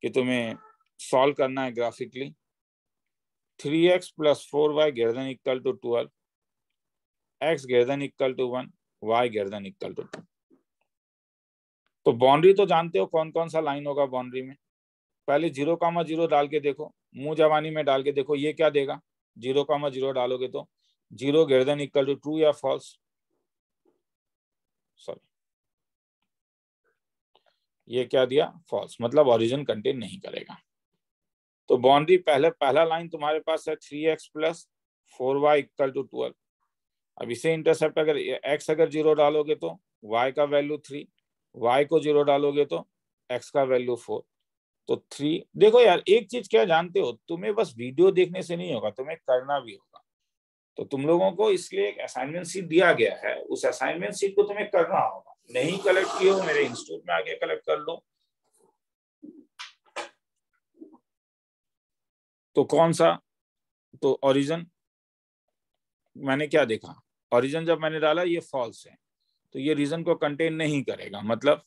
कि तुम्हें सॉल्व करना है graphically 3x + 4y greater than equal to 12, x greater than equal to 1, y greater than equal to 2। तो बाउंड्री तो जानते हो कौन कौन सा लाइन होगा बाउंड्री में। पहले 0,0 डाल के देखो, मुंह जवानी में डाल के देखो, ये क्या देगा। 0,0 डालोगे तो 0 greater than equal to true या फॉल्स, सॉरी ये क्या दिया, फॉल्स, मतलब ओरिजिन कंटेन नहीं करेगा। तो बाउंड्री पहला लाइन तुम्हारे पास है 3x + 4y इक्वल टू 12। अब इसे इंटरसेप्ट अगर x अगर 0 डालोगे तो y का वैल्यू 3, y को 0 डालोगे तो x का वैल्यू 4। तो 3, देखो यार एक चीज क्या जानते हो, तुम्हें बस वीडियो देखने से नहीं होगा, तुम्हें करना भी होगा। तो तुम लोगों को इसलिए एक असाइनमेंट शीट दिया गया है, उस असाइनमेंट शीट को तुम्हें करना होगा। नहीं कलेक्ट किए हो, मेरे इंस्टीट्यूट में आके कलेक्ट कर लो। तो कौन सा, तो ओरिजिन मैंने क्या देखा, ओरिजिन जब मैंने डाला ये फॉल्स है, तो ये रीजन को कंटेन नहीं करेगा, मतलब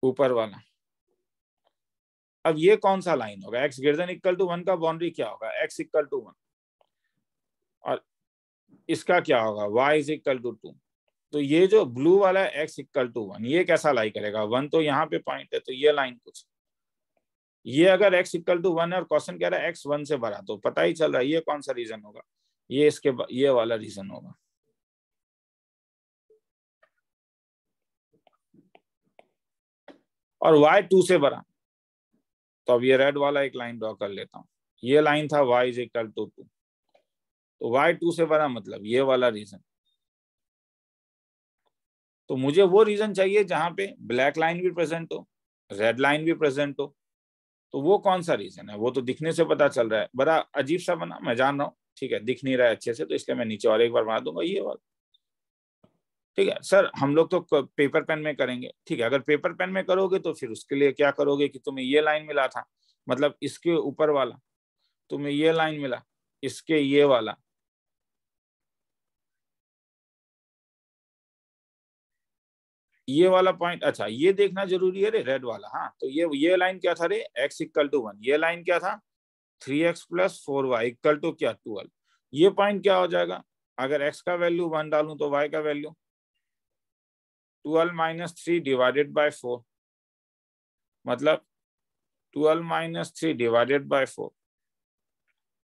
ऊपर वाला। अब ये कौन सा लाइन होगा, x greater than equal to 1 का बाउंड्री क्या होगा, x इक्वल टू 1, और इसका क्या होगा, y इज इक्वल टू 2। तो ये जो ब्लू वाला है x इक्वल टू 1, ये कैसा लाई करेगा, 1 तो यहाँ पे पॉइंट है, तो ये लाइन कुछ, ये अगर x इक्वल टू 1 है और क्वेश्चन कह रहा है x 1 से बड़ा, तो पता ही चल रहा है ये कौन सा रीजन होगा, ये इसके ये वाला रीजन होगा। और y 2 से बड़ा, तो अब ये रेड वाला एक लाइन ड्रॉ कर लेता हूँ, ये लाइन था y इज इक्वल टू 2, तो y 2 से बड़ा मतलब ये वाला रीजन। तो मुझे वो रीजन चाहिए जहां पे ब्लैक लाइन भी प्रेजेंट हो, रेड लाइन भी प्रेजेंट हो। तो वो कौन सा रीजन है, वो तो दिखने से पता चल रहा है, बड़ा अजीब सा बना, मैं जान रहा हूँ, ठीक है, दिख नहीं रहा है अच्छे से, तो इसलिए मैं नीचे और एक बार बना दूंगा ये वाला। ठीक है सर, हम लोग तो पेपर पेन में करेंगे, ठीक है, अगर पेपर पेन में करोगे तो फिर उसके लिए क्या करोगे कि तुम्हें ये लाइन मिला था, मतलब इसके ऊपर वाला, तुम्हें ये लाइन मिला, इसके ये वाला, ये वाला पॉइंट, अच्छा ये देखना जरूरी है रे, रेड वाला, हाँ तो ये लाइन क्या था रे, x इक्वल टू 1, ये लाइन क्या था 3x + 4y इक्वल टू क्या 12। ये पॉइंट क्या हो जाएगा, अगर x का वैल्यू 1 डालूं तो y का वैल्यू 12 - 3 डिवाइडेड बाय 4, मतलब 12 - 3 डिवाइडेड बाय 4।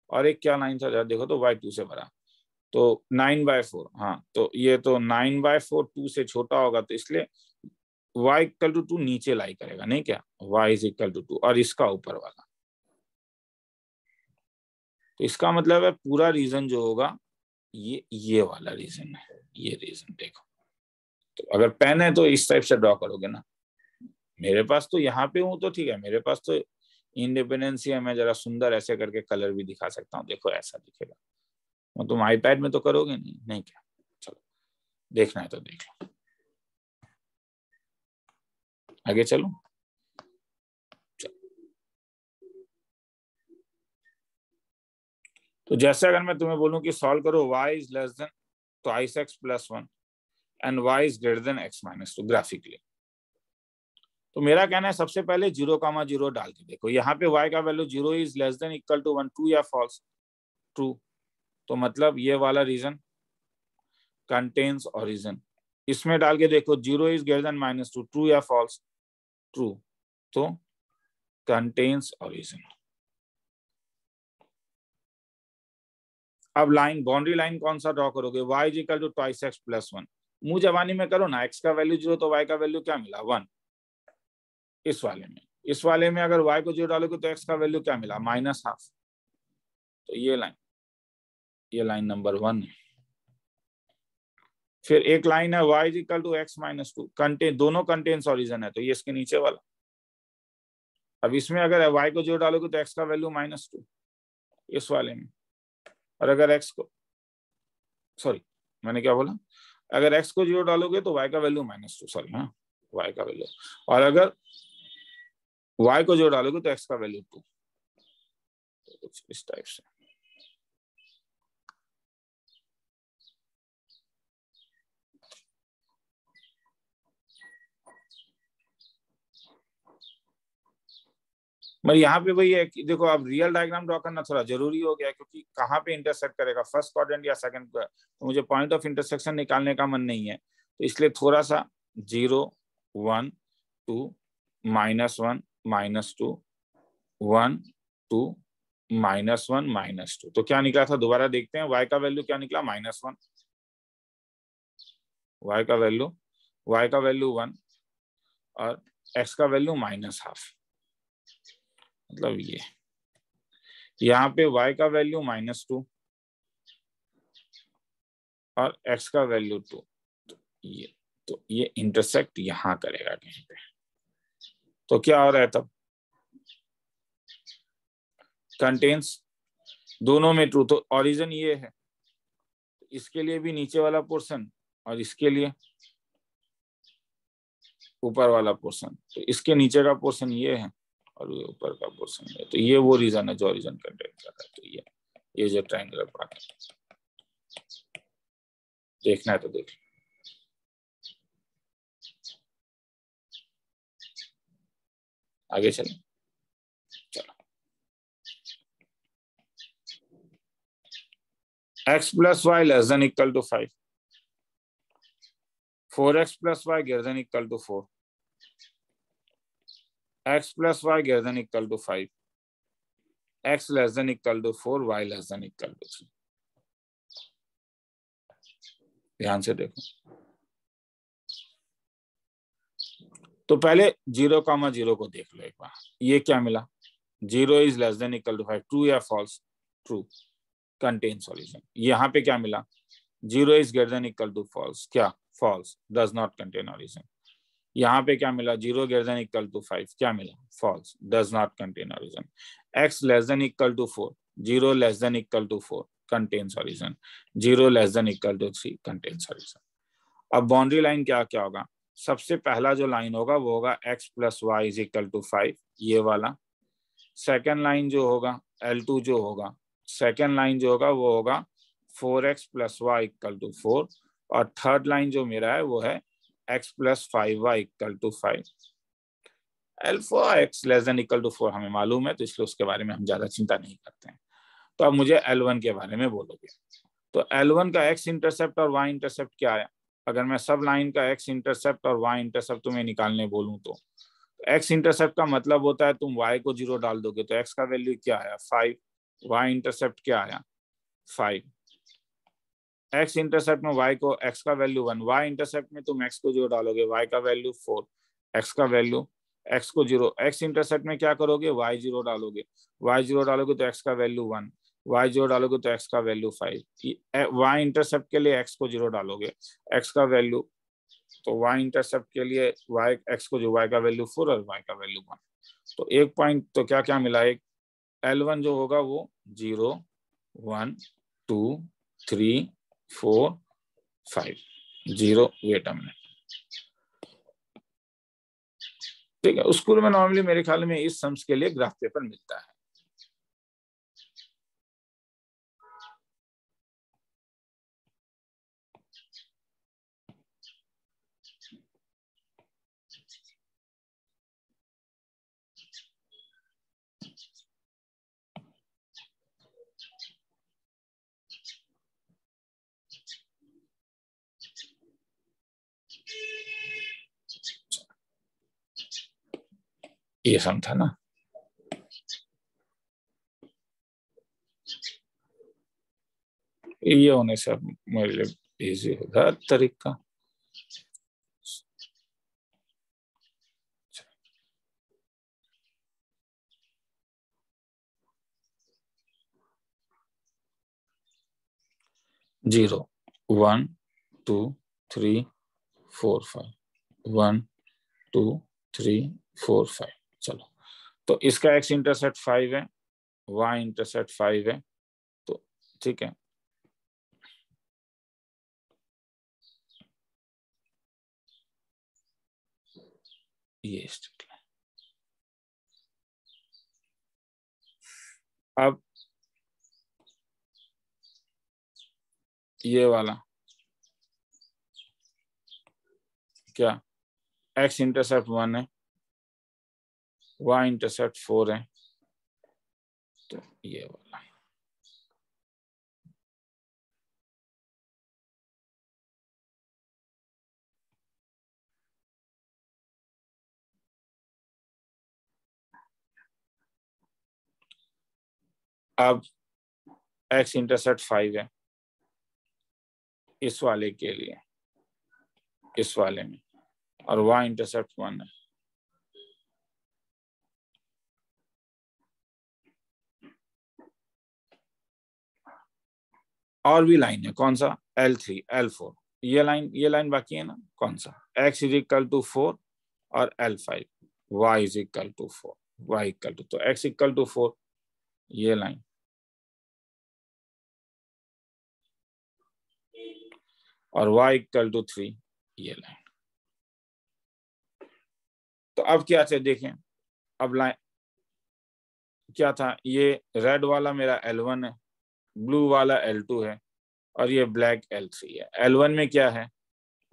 और एक क्या लाइन था देखो तो y 2 से बड़ा, तो 9/4, हाँ तो ये तो 9/4 2 से छोटा होगा, तो इसलिए y इक्वल टू 2 नीचे लाई करेगा, नहीं क्या, y इज इक्वल टू 2, और इसका ऊपर वाला। तो इसका मतलब है पूरा रीजन जो होगा ये वाला रीजन है, ये रीजन देखो। तो अगर पेन है तो इस टाइप से ड्रॉ करोगे ना, मेरे पास तो यहाँ पे हूँ तो ठीक है, मेरे पास तो इंडिपेंडेंस है, मैं जरा सुंदर ऐसे करके कलर भी दिखा सकता हूँ, देखो ऐसा दिखेगा। वो तुम आईपैड में तो करोगे नहीं क्या, चलो देखना है तो देख लो, आगे चलो। तो जैसे अगर मैं तुम्हें बोलूं कि सॉल्व करो y is less than twice x + 1 and y is greater than x - 2 graphically, तो मेरा कहना है सबसे पहले 0,0 डाल के देखो, यहाँ पे y का value 0 is less than equal to 1, true या फॉल्स, ट्रू। तो मतलब ये वाला रीजन कंटेन्स ओरिजिन, इसमें डाल के देखो 0 इज ग्रेटर देन -2, ट्रू या फॉल्स, ट्रू, तो कंटेन्स ओरिजिन। अब लाइन, बाउंड्री लाइन कौन सा ड्रॉ करोगे, y is equal to twice x + 1, मुंह जवानी में करो ना, x का वैल्यू 0 तो y का वैल्यू क्या मिला 1, इस वाले में इस वाले में अगर y को 0 डालोगे तो x का वैल्यू क्या मिला, -½ तो ये लाइन नंबर 1 है। फिर एक लाइन है y = x-2, कंटेन, दोनों कंटेन्स ओरिजिन है, तो ये इसके नीचे वाला। अब इसमें अगर y को 0 डालोगे तो x का वैल्यू -2 इस वाले में, और अगर x को, सॉरी मैंने क्या बोला, अगर x को 0 डालोगे तो y का वैल्यू -2, सॉरी, हाँ y का वैल्यू, और अगर y को 0 डालोगे तो x का वैल्यू 2, तो कुछ इस टाइप से। मगर यहाँ पे वही है कि देखो अब रियल डायग्राम ड्रॉ करना थोड़ा जरूरी हो गया, क्योंकि कहाँ पे इंटरसेक्ट करेगा, फर्स्ट क्वाड्रेंट या सेकंड, तो मुझे पॉइंट ऑफ इंटरसेक्शन निकालने का मन नहीं है, तो इसलिए थोड़ा सा 0 1 2 -1 -2 1 2 -1 -2, तो क्या निकला था दोबारा देखते हैं। y का वैल्यू क्या निकला, -1, y का वैल्यू 1 और x का वैल्यू -½ मतलब ये यहाँ पे y का वैल्यू -2 और x का वैल्यू 2, तो ये इंटरसेक्ट यहाँ करेगा कहीं पे, तो क्या हो रहा है तब, कंटेन्स दोनों में ट्रू, तो ओरिजिन ये है, इसके लिए भी नीचे वाला पोर्शन और इसके लिए ऊपर वाला पोर्शन, तो इसके नीचे का पोर्शन ये है और ये ऊपर का पोर्शन है, तो ये वो रीजन है जो ओरिजिन कंटेन कर रहा है। तो ये जो ट्रायंगुलर पार्ट है, देखना है तो देख, आगे चलें, चलो। x + y < 5, 4x + y > 4, x + y > 5, x < 4, y < 3। ध्यान से देखो, तो पहले 0,0 को देख लो एक बार, ये क्या मिला, 0 is < 5, ट्रू या फॉल्स, ट्रू, कंटेन सॉल्यूशन। यहाँ पे क्या मिला, 0 is < फॉल्स, क्या false, does not contain origin. यहाँ पे क्या मिला, 0 < 5, क्या मिला, false, does not contain origin. x < 4, 0 < 4, contains origin, 0 < 3, contains origin. अब बाउंड्री लाइन क्या क्या होगा, सबसे पहला जो लाइन होगा वो होगा x + y = 5, ये वाला। सेकेंड लाइन जो होगा L2 जो होगा, सेकेंड लाइन जो होगा वो होगा 4x + y = 4, और थर्ड लाइन जो मेरा है वो है x + 5y = 5। L4 x < 4 हमें मालूम है, तो इसलिए उसके बारे में हम ज्यादा चिंता नहीं करते हैं। तो अब मुझे L1 के बारे में बोलोगे, तो L1 का x इंटरसेप्ट और y इंटरसेप्ट क्या है, अगर मैं सब लाइन का x इंटरसेप्ट और y इंटरसेप्ट तुम्हें निकालने बोलूं तो x इंटरसेप्ट का मतलब होता है तुम y को 0 डाल दोगे तो x का वैल्यू क्या आया, 5, y इंटरसेप्ट क्या आया, 5, x इंटरसेप्ट में y को x का वैल्यू 1, y इंटरसेप्ट में तुम x को 0 डालोगे, y का वैल्यू 4, x का वैल्यू, x को 0, x इंटरसेप्ट में क्या करोगे, y 0 डालोगे, y 0 डालोगे तो x का वैल्यू 1, y 0 डालोगे तो x का वैल्यू 5, y इंटरसेप्ट के लिए x को 0 डालोगे, x का वैल्यू, तो y इंटरसेप्ट के लिए y x को जो y का वैल्यू 4 और y का वैल्यू 1, तो एक पॉइंट तो क्या क्या मिला, एक L1 जो होगा वो 0 1 2 3 4 5, 0, वेट अ मिनट, ठीक है। स्कूल में नॉर्मली मेरे ख्याल में इस सम्स के लिए ग्राफ पेपर मिलता है। ये सम था ना, ये होने से अब मेरे लिए इजी होगा तरीका। 0 1 2 3 4 5 1 2 3 4 5। चलो, तो इसका x इंटरसेप्ट 5 है, y इंटरसेप्ट 5 है, तो ठीक है। ये स्ट्रेट लाइन। अब ये वाला क्या, x इंटरसेप्ट 1 है, y इंटरसेप्ट 4 है, तो ये वाला। अब x इंटरसेप्ट 5 है इस वाले के लिए, इस वाले में, और y इंटरसेप्ट 1 है। और भी लाइन है, कौन सा, L3 L4, ये लाइन बाकी है ना, कौन सा, x इज इक्वल टू 4 और L5, y is equal to 4, y equal to, तो x इक्वल टू 4, ये लाइन, और y इक्वल टू 3, ये लाइन। तो अब क्या थे देखें, अब लाइन क्या था, ये रेड वाला मेरा L1 है, ब्लू वाला L2 है, और ये ब्लैक L3 है। L1 में क्या है,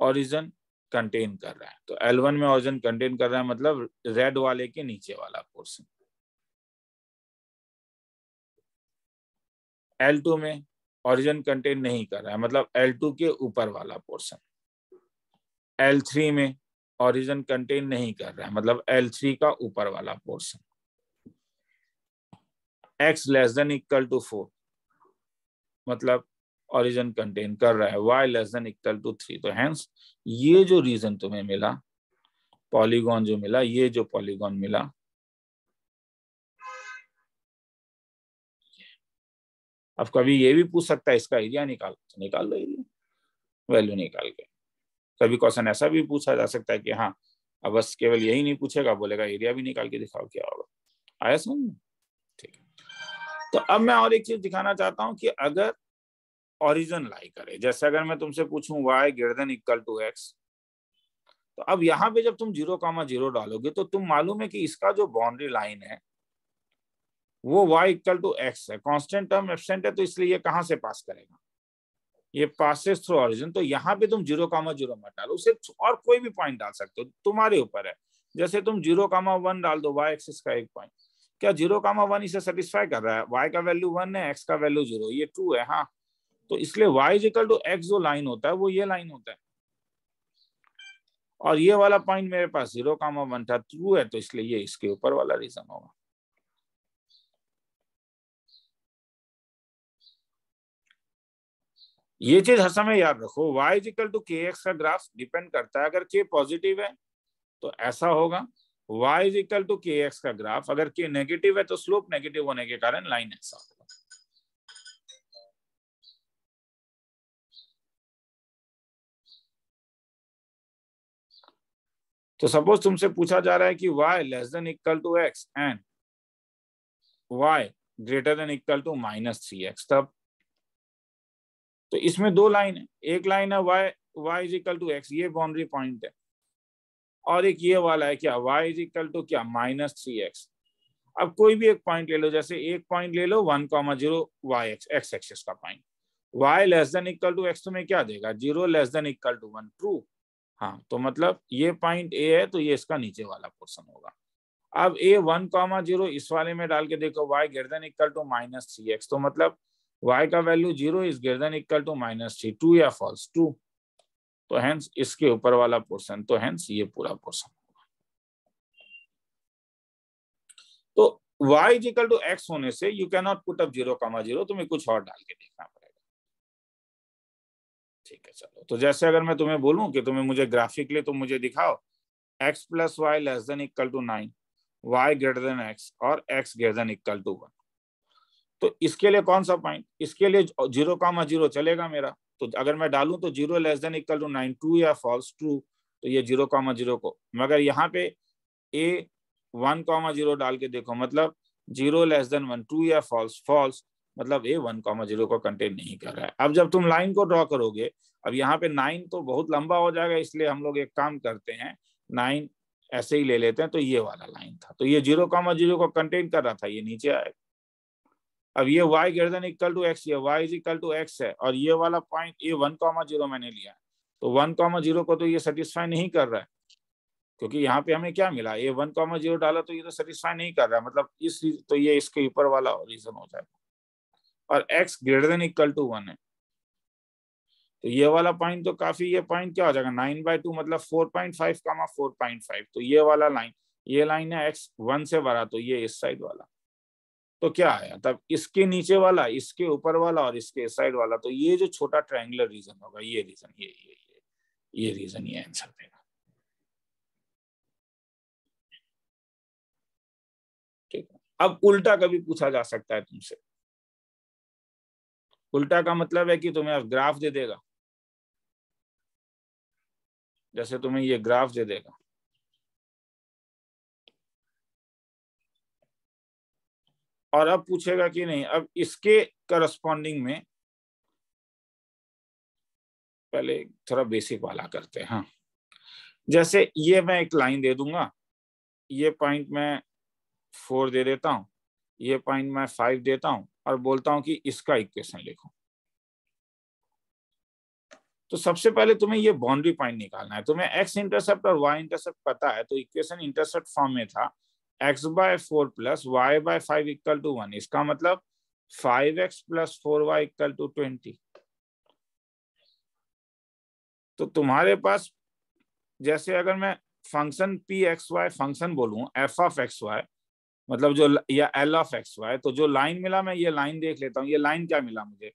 ओरिजिन कंटेन कर रहा है, तो L1 में ओरिजिन कंटेन कर रहा है, मतलब रेड वाले के नीचे वाला पोर्शन। L2 में ओरिजिन कंटेन नहीं कर रहा है, मतलब L2 के ऊपर वाला पोर्शन। L3 में ओरिजिन कंटेन नहीं कर रहा है, मतलब L3 का ऊपर वाला portion. x less than equal to 4, मतलब ओरिजिन कंटेन कर रहा है, y less than equal to 3। तो हेंस ये जो रीजन तुम्हें मिला, पॉलीगॉन जो मिला, ये जो पॉलीगॉन मिला, अब कभी ये भी पूछ सकता है इसका एरिया निकाल, तो निकाल लो एरिया, वैल्यू निकाल के। कभी क्वेश्चन ऐसा भी पूछा जा सकता है कि हाँ, अब बस केवल यही नहीं पूछेगा, बोलेगा एरिया भी निकाल के दिखाओ, क्या होगा। आया समझ में, ठीक है। तो अब मैं और एक चीज दिखाना चाहता हूं कि अगर ओरिजिन लाई करे, जैसे अगर मैं तुमसे पूछूं y greater than equal to x, तो अब यहाँ पे जब तुम 0,0 डालोगे तो तुम मालूम है कि इसका जो बाउंड्री लाइन है वो y इक्वल टू x है, कांस्टेंट टर्म एब्सेंट है, तो इसलिए ये कहां से पास करेगा, ये पासेस थ्रू ओरिजिन। तो यहाँ पे तुम 0,0 मत डालो, उसे और कोई भी पॉइंट डाल सकते हो, तुम्हारे ऊपर है। जैसे तुम 0,1 डाल दो, y एक्सिस का एक पॉइंट, क्या 0,1 इसे सेटिस्फाई कर रहा है, y का वैल्यू 1 है, x का वैल्यू 0, ये ट्रू है, हाँ। तो इसलिए y इक्वल टू x जो लाइन होता है वो ये लाइन होता है, और ये वाला पॉइंट मेरे पास 0,1 था, ट्रू है, तो इसलिए ये इसके ऊपर वाला रीजन होगा। ये चीज हर समय याद रखो, y इक्वल टू kx का ग्राफ डिपेंड करता है, अगर k पॉजिटिव है तो ऐसा होगा, y इक्वल टू kx का ग्राफ अगर k नेगेटिव है तो स्लोप नेगेटिव होने के कारण लाइन ऐसा होगा। तो सपोज तुमसे पूछा जा रहा है कि y less than equal to x and y greater than equal to -3x, तब तो इसमें दो लाइन है, एक लाइन है y is equal to x, ये बाउंड्री पॉइंट है, और एक ये वाला है क्या, y इज इक्वल टू क्या, -3x। अब कोई भी एक पॉइंट ले लो, जैसे एक पॉइंट ले लो 1,0 y x एक्सिस का point, y less than equal to x तुम्हें क्या देगा, 0 less than equal to 1, true. हाँ, तो मतलब ये पॉइंट A है, तो ये इसका नीचे वाला पोर्शन होगा। अब A 1,0 इस वाले में डाल के देखो, y greater than equal to -3x, तो मतलब y का value 0 is greater than equal to -3, true या फॉल्स, ट्रू। तो हेंस इसके ऊपर वाला पोर्शन, तो हेंस ये पूरा पोर्शन होगा। तो y इक्वल टू x होने से you can not put up 0,0, तुम्हें कुछ और डाल के देखना पड़ेगा, ठीक है। चलो, तो जैसे अगर मैं तुम्हें बोलूं कि तुम्हें मुझे ग्राफिकली तुम मुझे दिखाओ x plus y less than equal to 9, y greater than x और x greater than equal to 1, तो इसके लिए कौन सा पॉइंट, इसके लिए 0,0 चलेगा मेरा। तो अगर मैं डालूं तो 0 less than equal to 9 true या फॉल्स, ट्रू, तो ये 0,0 को, मगर यहाँ पे ए 1,0 डाल के देखो, मतलब 0 लेस देन 1, ट्रू या फॉल्स, फॉल्स, मतलब ए 1,0 को कंटेन नहीं कर रहा है। अब जब तुम लाइन को ड्रॉ करोगे, अब यहाँ पे 9 तो बहुत लंबा हो जाएगा, इसलिए हम लोग एक काम करते हैं, 9 ऐसे ही ले लेते हैं। तो ये वाला लाइन था, तो ये 0,0 को कंटेन कर रहा था, ये नीचे आएगा। अब ये y greater than equal to x, ये y is equal to x है, और ये वाला पॉइंट ये 1,0 मैंने लिया है, तो 1,0 को तो ये सेटिस्फाई नहीं कर रहा है, क्योंकि यहाँ पे हमें क्या मिला, ये 1,0 डाला तो ये तो सेटिस्फाई नहीं कर रहा है, मतलब इस, तो ये इसके ऊपर वाला रीजन हो जाएगा। और x greater than equal to 1 है, तो ये वाला पॉइंट तो काफी, ये पॉइंट क्या हो जाएगा 9/2, मतलब 4.5, 4.5, तो ये वाला लाइन, ये लाइन है x 1 से बड़ा, तो ये इस साइड वाला, तो क्या आया तब, इसके नीचे वाला, इसके ऊपर वाला और इसके साइड वाला, तो ये जो छोटा ट्रायंगुलर रीजन होगा, ये रीजन, ये रीजन, ये आंसर देगा। ठीक है, अब उल्टा कभी पूछा जा सकता है तुमसे। उल्टा का मतलब है कि तुम्हें ग्राफ दे देगा, जैसे तुम्हें ये ग्राफ दे देगा, और अब पूछेगा कि नहीं, अब इसके करस्पॉन्डिंग में, पहले थोड़ा बेसिक वाला करते हैं। हाँ, जैसे ये मैं एक लाइन दे दूंगा, ये पॉइंट मैं 4 दे देता हूं, ये पॉइंट मैं 5 देता हूं, और बोलता हूं कि इसका इक्वेशन लिखो। तो सबसे पहले तुम्हें ये बाउंड्री पॉइंट निकालना है। तुम्हें एक्स इंटरसेप्ट और वाई इंटरसेप्ट पता है, तो इक्वेशन इंटरसेप्ट फॉर्म में था x/4 plus y/5 equal to 1। इसका मतलब 5x plus 4y equal to 20। तो तुम्हारे पास, जैसे अगर मैं फंक्शन p(x,y) फंक्शन बोलूं f(x,y), मतलब जो, या l(x,y), तो जो लाइन मिला, मैं ये लाइन देख लेता हूँ, ये लाइन क्या मिला मुझे,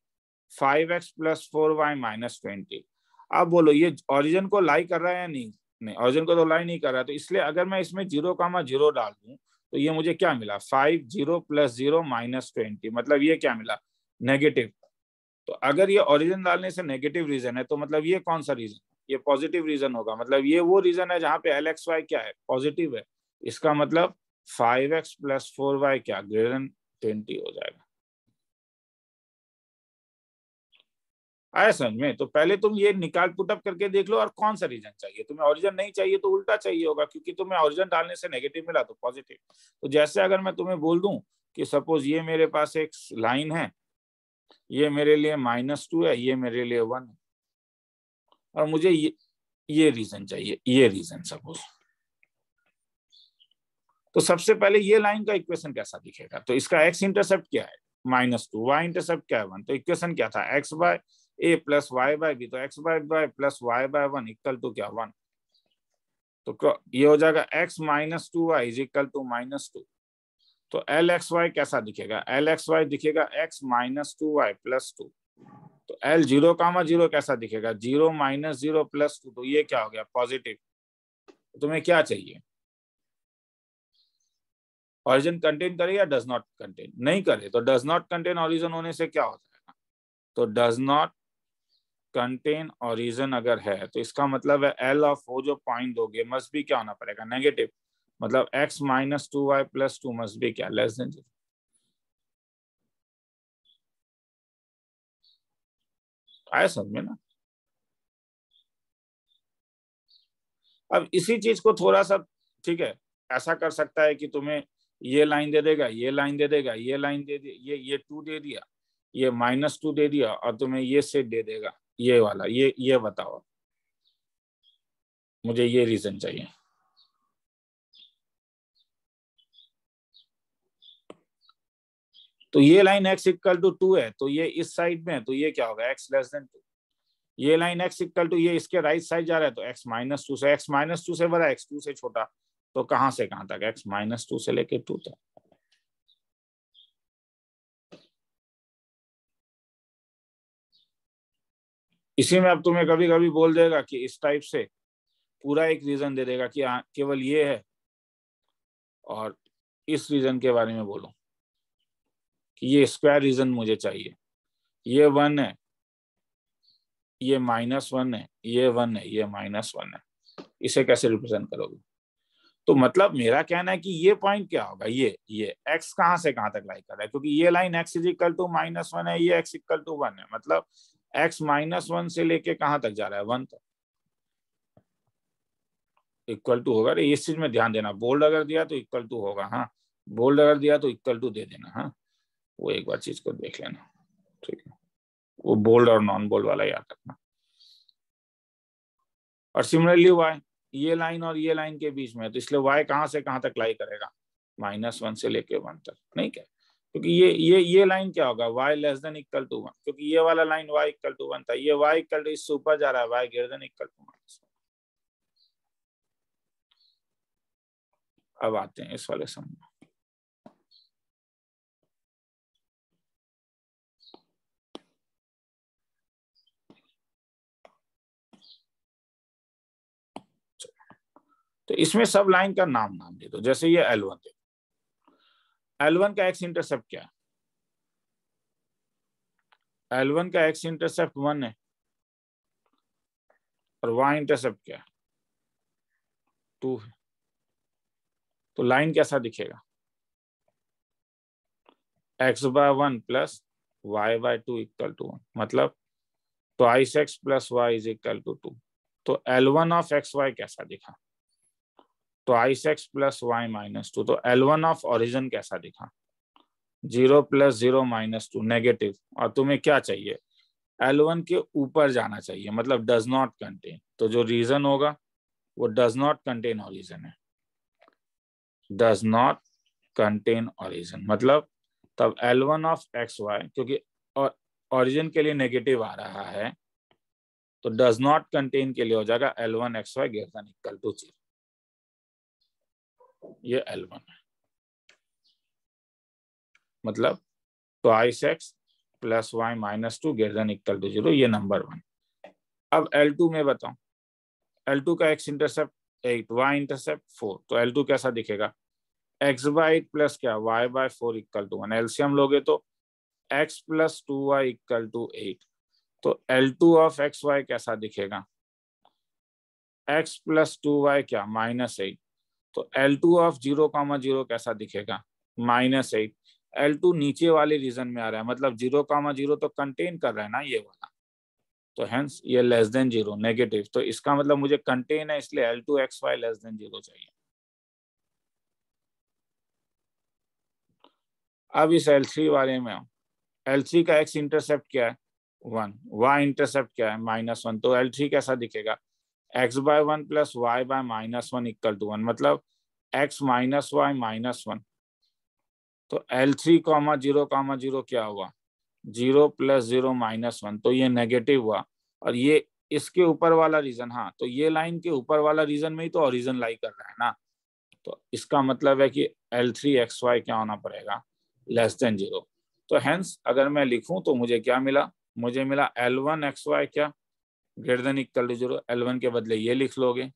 5x प्लस 4y माइनस 20। अब बोलो ये ओरिजिन को लाई कर रहा है या नहीं, नहीं, ओरिजिन को तो लाई नहीं कर रहा है, तो इसलिए अगर मैं इसमें 0,0 डाल दूं, तो ये मुझे क्या मिला, 5 0 प्लस 0 माइनस 20, मतलब ये क्या मिला, नेगेटिव। तो अगर ये ओरिजिन डालने से नेगेटिव रीजन है, तो मतलब ये कौन सा रीजन, ये पॉजिटिव रीजन होगा, मतलब ये वो रीजन है जहां पे LXY क्या है, पॉजिटिव है। इसका मतलब 5x प्लस 4y क्या, ग्रेटर देन 20 हो जाएगा। आया समझ में? तो पहले तुम ये निकाल पुटअप करके देख लो, और कौन सा रीजन चाहिए तुम्हें, ओरिजिन नहीं चाहिए तो उल्टा चाहिए होगा, क्योंकि तुम्हें ओरिजिन डालने से नेगेटिव मिला तो पॉजिटिव। तो जैसे अगर मैं तुम्हें बोल दूं कि सपोज ये मेरे पास एक लाइन है, ये मेरे लिए -2 है, ये मेरे लिए 1 है, और मुझे ये रीजन चाहिए, ये रीजन सपोज। तो सबसे पहले ये लाइन का इक्वेशन कैसा दिखेगा, तो इसका x इंटरसेप्ट क्या है, -2, y इंटरसेप्ट क्या है 1, तो इक्वेशन क्या था, x/a प्लस y/b, तो x/y plus y/1 equal to क्या, 1। तो ये हो जाएगा x minus 2y is equal to -2। तो LXY कैसा दिखेगा, LXY दिखेगा x माइनस 2y प्लस 2। तो L 0,0 कैसा दिखेगा, 0 माइनस 0 प्लस 2, तो ये क्या हो गया, पॉजिटिव। तो तुम्हें क्या चाहिए, ओरिजिन कंटेन करे या डज नॉट कंटेन, नहीं करे, तो डज नॉट कंटेन ओरिजिन होने से क्या हो जाएगा, तो डज नॉट कंटेन ओरिजिन अगर है, तो इसका मतलब है L ऑफ वो जो पॉइंट दोगे मस्ट भी क्या होना पड़ेगा, नेगेटिव, मतलब x minus 2y plus 2 must भी क्या, लेस देन 0। आया समझ में ना? अब इसी चीज को थोड़ा सा, ठीक है, ऐसा कर सकता है कि तुम्हें ये लाइन दे देगा, ये लाइन दे देगा, ये लाइन दे दी, ये 2 दे दिया, ये -2 दे दिया, और तुम्हें ये सेट दे देगा, ये वाला, ये बताओ, मुझे ये रीजन चाहिए। तो ये लाइन x इक्वल टू 2 है, तो ये इस साइड में है, तो ये क्या होगा, x लेस देन 2। ये लाइन x इक्वल टू, ये इसके राइट साइड जा रहा है, तो x -2 से, x -2 से बड़ा, x 2 से छोटा, तो कहां से कहां तक, x -2 से लेके 2 तक। इसी में अब तुम्हें कभी कभी बोल देगा कि इस टाइप से पूरा एक रीजन दे देगा कि केवल ये है, और इस रीजन के बारे में बोलो कि ये स्क्वायर रीजन मुझे चाहिए, ये 1 है, ये -1 है, ये 1 है, ये -1 है, इसे कैसे रिप्रेजेंट करोगे? तो मतलब मेरा कहना है कि ये पॉइंट क्या होगा, ये x कहां से कहां तक लाई कर रहा है, क्योंकि ये लाइन x = -1 है, ये x = 1 है, मतलब x -1 से लेके कहां तक जा रहा है, 1 तक। इक्वल टू होगा, इस चीज में ध्यान देना, बोल्ड अगर दिया तो इक्वल टू होगा, हाँ, बोल्ड अगर दिया तो इक्वल टू दे देना, हाँ, वो एक बार चीज को देख लेना, ठीक है, वो बोल्ड और नॉन बोल्ड वाला याद रखना। और सिमिलरली y, ये लाइन और ये लाइन के बीच में है, तो इसलिए y कहां से कहां तक लाई करेगा, -1 से लेके 1 तक, नहीं क्या, क्योंकि ये लाइन क्या होगा, y < = 1, क्योंकि ये वाला लाइन y = 1 था, ये y = इससे ऊपर जा रहा है, y > -1। अब आते हैं इस वाले सम में। तो इसमें सब लाइन का नाम दे दो, जैसे ये L1 दे, L1 का x इंटरसेप्ट क्या है, L1 का x इंटरसेप्ट 1 है, और y इंटरसेप्ट क्या है, 2 है। तो लाइन कैसा दिखेगा, x/1 + y/2 = 1, मतलब twice x + y = 2। तो L1 ऑफ xy कैसा दिखा, twice x + y - 2। तो L1 ऑफ ओरिजिन कैसा दिखा, 0 + 0 - 2, नेगेटिव। और तुम्हें क्या चाहिए, L1 के ऊपर जाना चाहिए, मतलब डज नॉट कंटेन, तो जो रीजन होगा वो डज नॉट कंटेन ओरिजिन है, डज नॉट कंटेन ओरिजिन, मतलब तब L1 ऑफ xy, क्योंकि ओरिजिन के लिए नेगेटिव आ रहा है, तो डज नॉट कंटेन के लिए हो जाएगा L1 xy > 0। ये L1 है, मतलब twice x + y - 2 > 0, ये नंबर 1। अब L2 में बताओ, L2 का x इंटरसेप्ट 8, y इंटरसेप्ट 4, तो L2 कैसा दिखेगा, x/8 + क्या, y/4 = 1, एलसीएम लोगे तो x + 2y = 8, तो L2 ऑफ xy कैसा दिखेगा, x + 2y क्या, -8, तो L2 ऑफ 0, 0 कैसा दिखेगा, -8। L2 नीचे वाले रीजन में आ रहा है, मतलब 0, 0 तो कंटेन कर रहा है ना ये वाला, तो हेंस ये <0, नेगेटिव, तो इसका मतलब मुझे कंटेन है, इसलिए L2 xy <0 चाहिए। अब इस L3 वाले में, L3 का x इंटरसेप्ट क्या है, 1, y इंटरसेप्ट क्या है, -1, तो L3 कैसा दिखेगा, x/1 + y/-1 = 1, मतलब x - y -1, तो L3, 0, 0 क्या हुआ, 0 + 0 -1, तो ये नेगेटिव हुआ। और ये इसके ऊपर वाला रीजन, हाँ, तो ये लाइन के ऊपर वाला रीजन में ही तो ओरिजिन लाई कर रहा है ना, तो इसका मतलब है कि L3 xy क्या होना पड़ेगा, <0। तो हेंस अगर मैं लिखूं तो मुझे क्या मिला, मुझे मिला L1 xy क्या > 0, L1 के बदले ये लिख लोगे।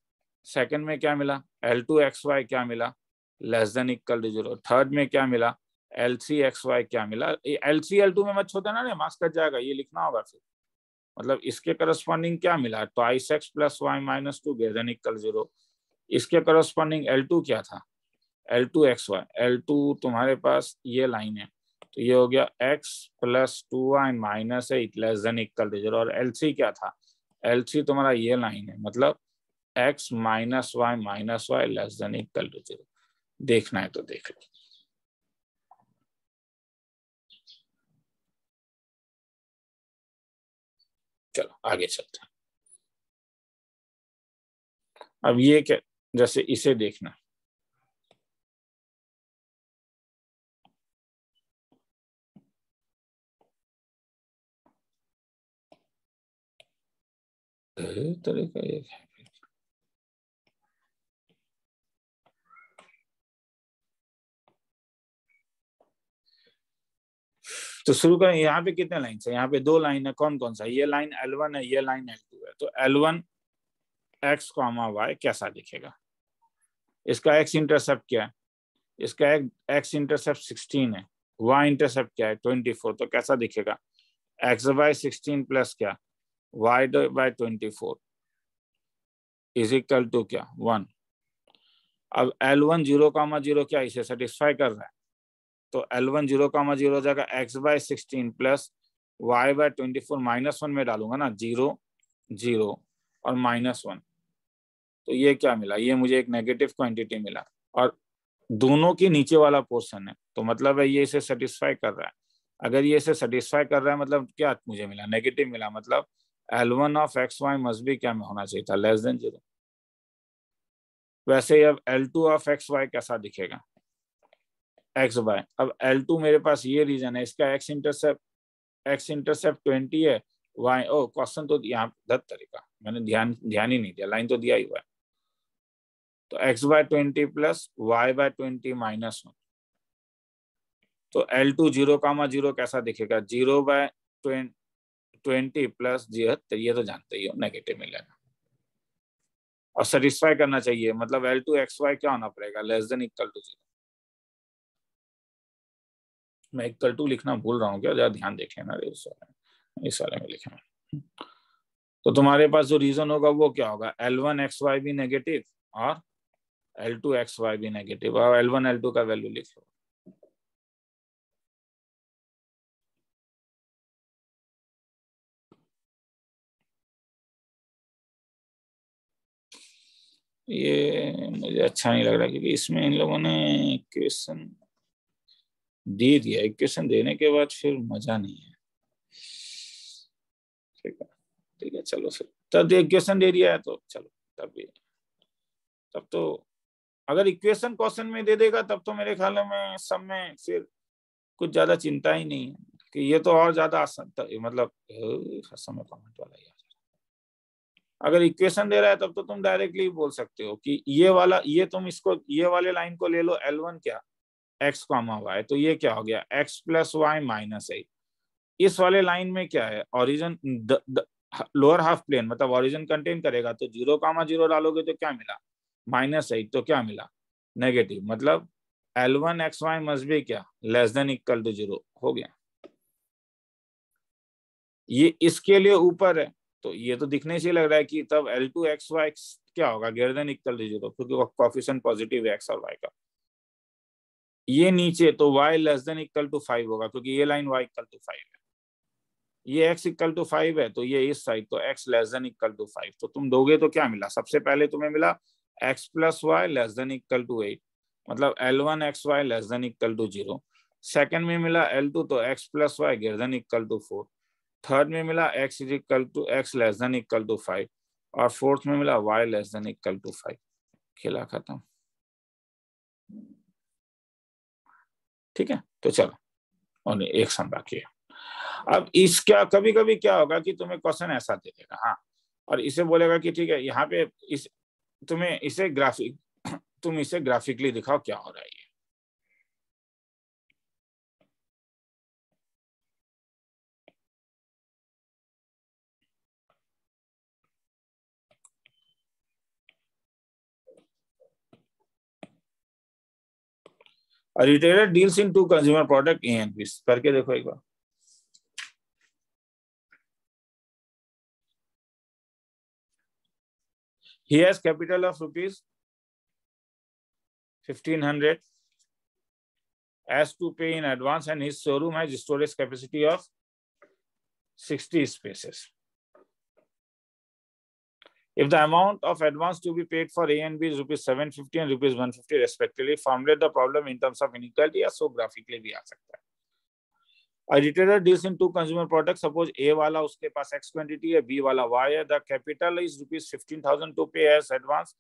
सेकंड में क्या मिला, L2 xy क्या मिला, <0। थर्ड में क्या मिला, L3 xy क्या मिला, L3 L2 में मत छोड़ना ना, मार्क्स कट जाएगा, ये लिखना होगा फिर, मतलब इसके करस्पॉन्डिंग क्या मिला, twice x + y - 2 > 0। इसके करस्पॉन्डिंग L2 क्या था, L2 xy, L2 तुम्हारे पास ये लाइन है, तो ये हो गया x + 2y - 8 < 0। और L3 क्या था, L3 तुम्हारा ये लाइन है, मतलब x - y - y < 0। देखना है तो देख लो। चलो आगे चलते हैं। अब ये क्या, जैसे इसे देखना, तरीका एक है, तो शुरू करें। यहाँ पे कितने लाइन है, यहाँ पे 2 लाइन है, कौन कौन सा, ये लाइन L1 है, ये लाइन L2 है, तो L1 x, y कैसा दिखेगा, इसका x इंटरसेप्ट क्या है, इसका x इंटरसेप्ट 16 है, y इंटरसेप्ट क्या है 24, तो कैसा दिखेगा x बाय 16 प्लस क्या y by 24 is equal to क्या 1। अब L1 0,0 क्या इसे सेटिस्फाई कर रहा है, तो L1 0,0 हो जाएगा x by 16 plus y by 24 -1 में डालूंगा ना 0 0 और -1, तो ये क्या मिला, ये मुझे एक नेगेटिव क्वांटिटी मिला और दोनों के नीचे वाला पोर्शन है, तो मतलब है ये इसे सेटिस्फाई कर रहा है। अगर ये इसे सेटिस्फाई कर रहा है मतलब क्या मुझे मिला, नेगेटिव मिला, मतलब L1 of x Y must भी क्या होना चाहिए था, लेस देन 0। वैसे अब L2 ऑफ एक्स वाई कैसा दिखेगा एक्स बाय, अब L2 मेरे पास ये रीजन है, इसका एक्स इंटरसेप्ट 20 है, वाई ओ क्वेश्चन तो यहाँ गलत तरीका, मैंने ध्यान ही नहीं दिया, लाइन तो दिया ही हुआ है, तो x by 20 plus y by 20 -1, तो L2 0,0 कैसा दिखेगा 0 बाय 20 प्लस 0, ये तो जानते ही हो नेगेटिव मिलेगा और सेटिस्फाई करना चाहिए, मतलब L2 XY क्या होना पड़ेगा, लेस देन इक्वल टू 0। मैं इक्वल टू लिखना भूल रहा हूँ क्या, जरा ध्यान देख लेना इस वाले में लिखा, तो तुम्हारे पास जो रीजन होगा वो क्या होगा, L1 XY भी नेगेटिव और L2 XY भी नेगेटिव, और L1 L2 का वैल्यू लिख लो। ये मुझे अच्छा नहीं लग रहा क्योंकि इसमें इन लोगों ने इक्वेशन दे दिया, इक्वेशन देने के बाद फिर मजा नहीं है। ठीक है चलो फिर, तब इक्वेशन दे दिया है तो चलो, तब तो अगर इक्वेशन क्वेश्चन में दे देगा तब तो मेरे ख्याल में सब में फिर कुछ ज्यादा चिंता ही नहीं है कि ये तो और ज्यादा आसान, मतलब समय कमेंट वाला ही। अगर इक्वेशन दे रहा है तब तो तुम डायरेक्टली बोल सकते हो कि ये वाला, ये तुम इसको, ये वाले लाइन को ले लो L1 क्या x कॉमा y, तो ये क्या हो गया x प्लस वाई माइनस आई। इस वाले लाइन में क्या है ओरिजिन लोअर हाफ प्लेन, मतलब ओरिजिन कंटेन करेगा, तो 0,0 डालोगे तो क्या मिला -8, तो क्या मिला नेगेटिव, मतलब L1 XY मस्ट बी क्या लेस देन इक्वल टू 0 हो गया। ये इसके लिए ऊपर है तो ये तो दिखने से लग रहा है कि तब L2 XY क्या होगा ग्रेटर देन इक्वल टू 0, क्योंकि कोएफिशिएंट पॉजिटिव है x और y का। ये नीचे तो y less than equal to 5 होगा क्योंकि ये लाइन y इक्वल टू 5 है, ये x इक्वल टू 5 है, तो ये इस साइड तो x less than equal to 5, तो तुम दोगे तो क्या मिला, सबसे पहले तुम्हें मिला x plus y less than equal to 8, मतलब L1 XY less than equal to 0। Second में मिला L2 तो x plus y greater than equal to 4। Third में मिला x is equal to x less than equal to 5, और fourth में मिला y less than equal to 5। खेला खत्म। ठीक है तो चलो, और एक सम बाकी है। अब इसका कभी कभी क्या होगा कि तुम्हें क्वेश्चन ऐसा दे देगा, हाँ, और इसे बोलेगा कि ठीक है यहाँ पे इस तुम्हें इसे तुम इसे ग्राफिकली दिखाओ क्या हो रहा है। A retailer deals in two consumer product A and B, करके देखो एक बार। He has capital of rupees 1500 as to pay in advance and his showroom has storage capacity of 60 spaces. If the amount of advance to be paid for A and B is rupees 750 and rupees 150 respectively, formulate the problem in terms of inequality, या so graphically भी आ सकता है। A retailer deals in two consumer products. Suppose A वाला उसके पास X quantity है, B वाला Y है. The capital is rupees 15,000 to pay as advance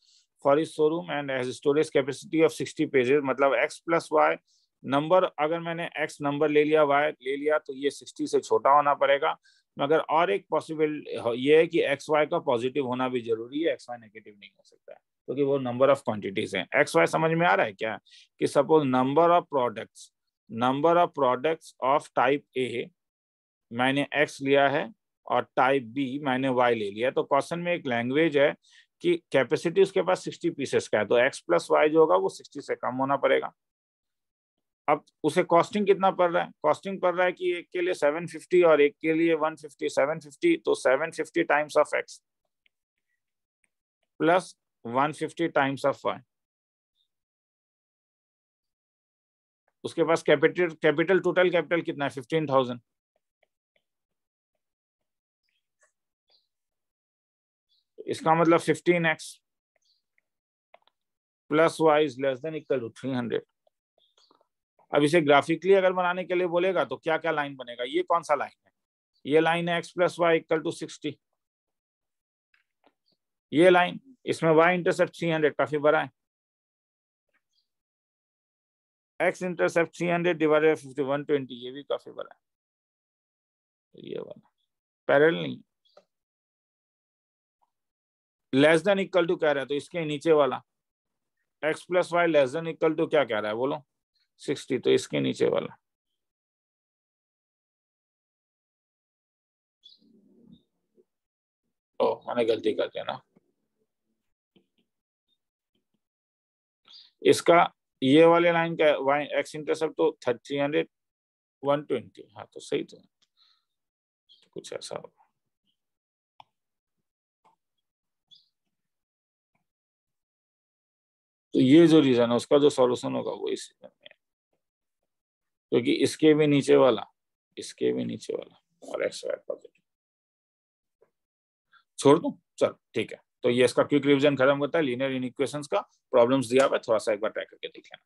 for his showroom and has storage capacity of 60 pages. मतलब X plus Y number, अगर मैंने X number ले लिया, Y ले लिया, तो ये 60 से छोटा होना पड़ेगा। मगर और एक पॉसिबल ये है कि XY का पॉजिटिव होना भी जरूरी है, XY नेगेटिव नहीं हो सकता है क्योंकि वो नंबर ऑफ क्वांटिटीज हैं। XY समझ में आ रहा है क्या, कि suppose number of products of type A मैंने x लिया है और टाइप बी मैंने y ले लिया, तो क्वेश्चन में एक लैंग्वेज है कि कैपेसिटी उसके पास 60 पीसेस का है, तो x प्लस वाई जो होगा वो 60 से कम होना पड़ेगा। अब उसे कॉस्टिंग कितना पड़ रहा है? कॉस्टिंग पड़ रहा है कि एक के लिए 750 और एक के लिए 150, 750, तो 750 times of x plus 150 times of y। उसके पास कैपिटल टोटल कैपिटल कितना है? 15,000। इसका मतलब 15x plus y is less than equal to 300। अब इसे ग्राफिकली अगर बनाने के लिए बोलेगा तो क्या क्या लाइन बनेगा? ये कौन सा लाइन है? ये लाइन है x plus y equal to 60। ये लाइन, इसमें y इंटरसेप्ट 300 काफी बड़ा है, x इंटरसेप्ट 300 डिवाइडेड बाय 50 120, ये भी काफी बड़ा है। तो ये वाला पैरेलल नहीं, लेस देन इक्वल टू कह रहा है, तो इसके नीचे वाला x plus y less than equal to क्या कह रहा है बोलो? 60, तो इसके नीचे वाला। ओ मैंने गलती कर दिया ना, इसका ये वाले लाइन का y x इंटरसेप्ट तो 300 120, हाँ तो सही तो कुछ ऐसा होगा। तो ये जो रीजन है उसका जो सॉल्यूशन होगा वो इस रीजन में है, क्योंकि इसके भी नीचे वाला, इसके भी नीचे वाला और एक्स वाई पॉजिटिव। छोड़ दूं? चल ठीक है, तो ये इसका क्विक रिवीजन खत्म करता है। लीनियर इनइक्वेशंस का प्रॉब्लम्स दिया हुआ है, थोड़ा सा एक बार ट्राई करके देख लेना।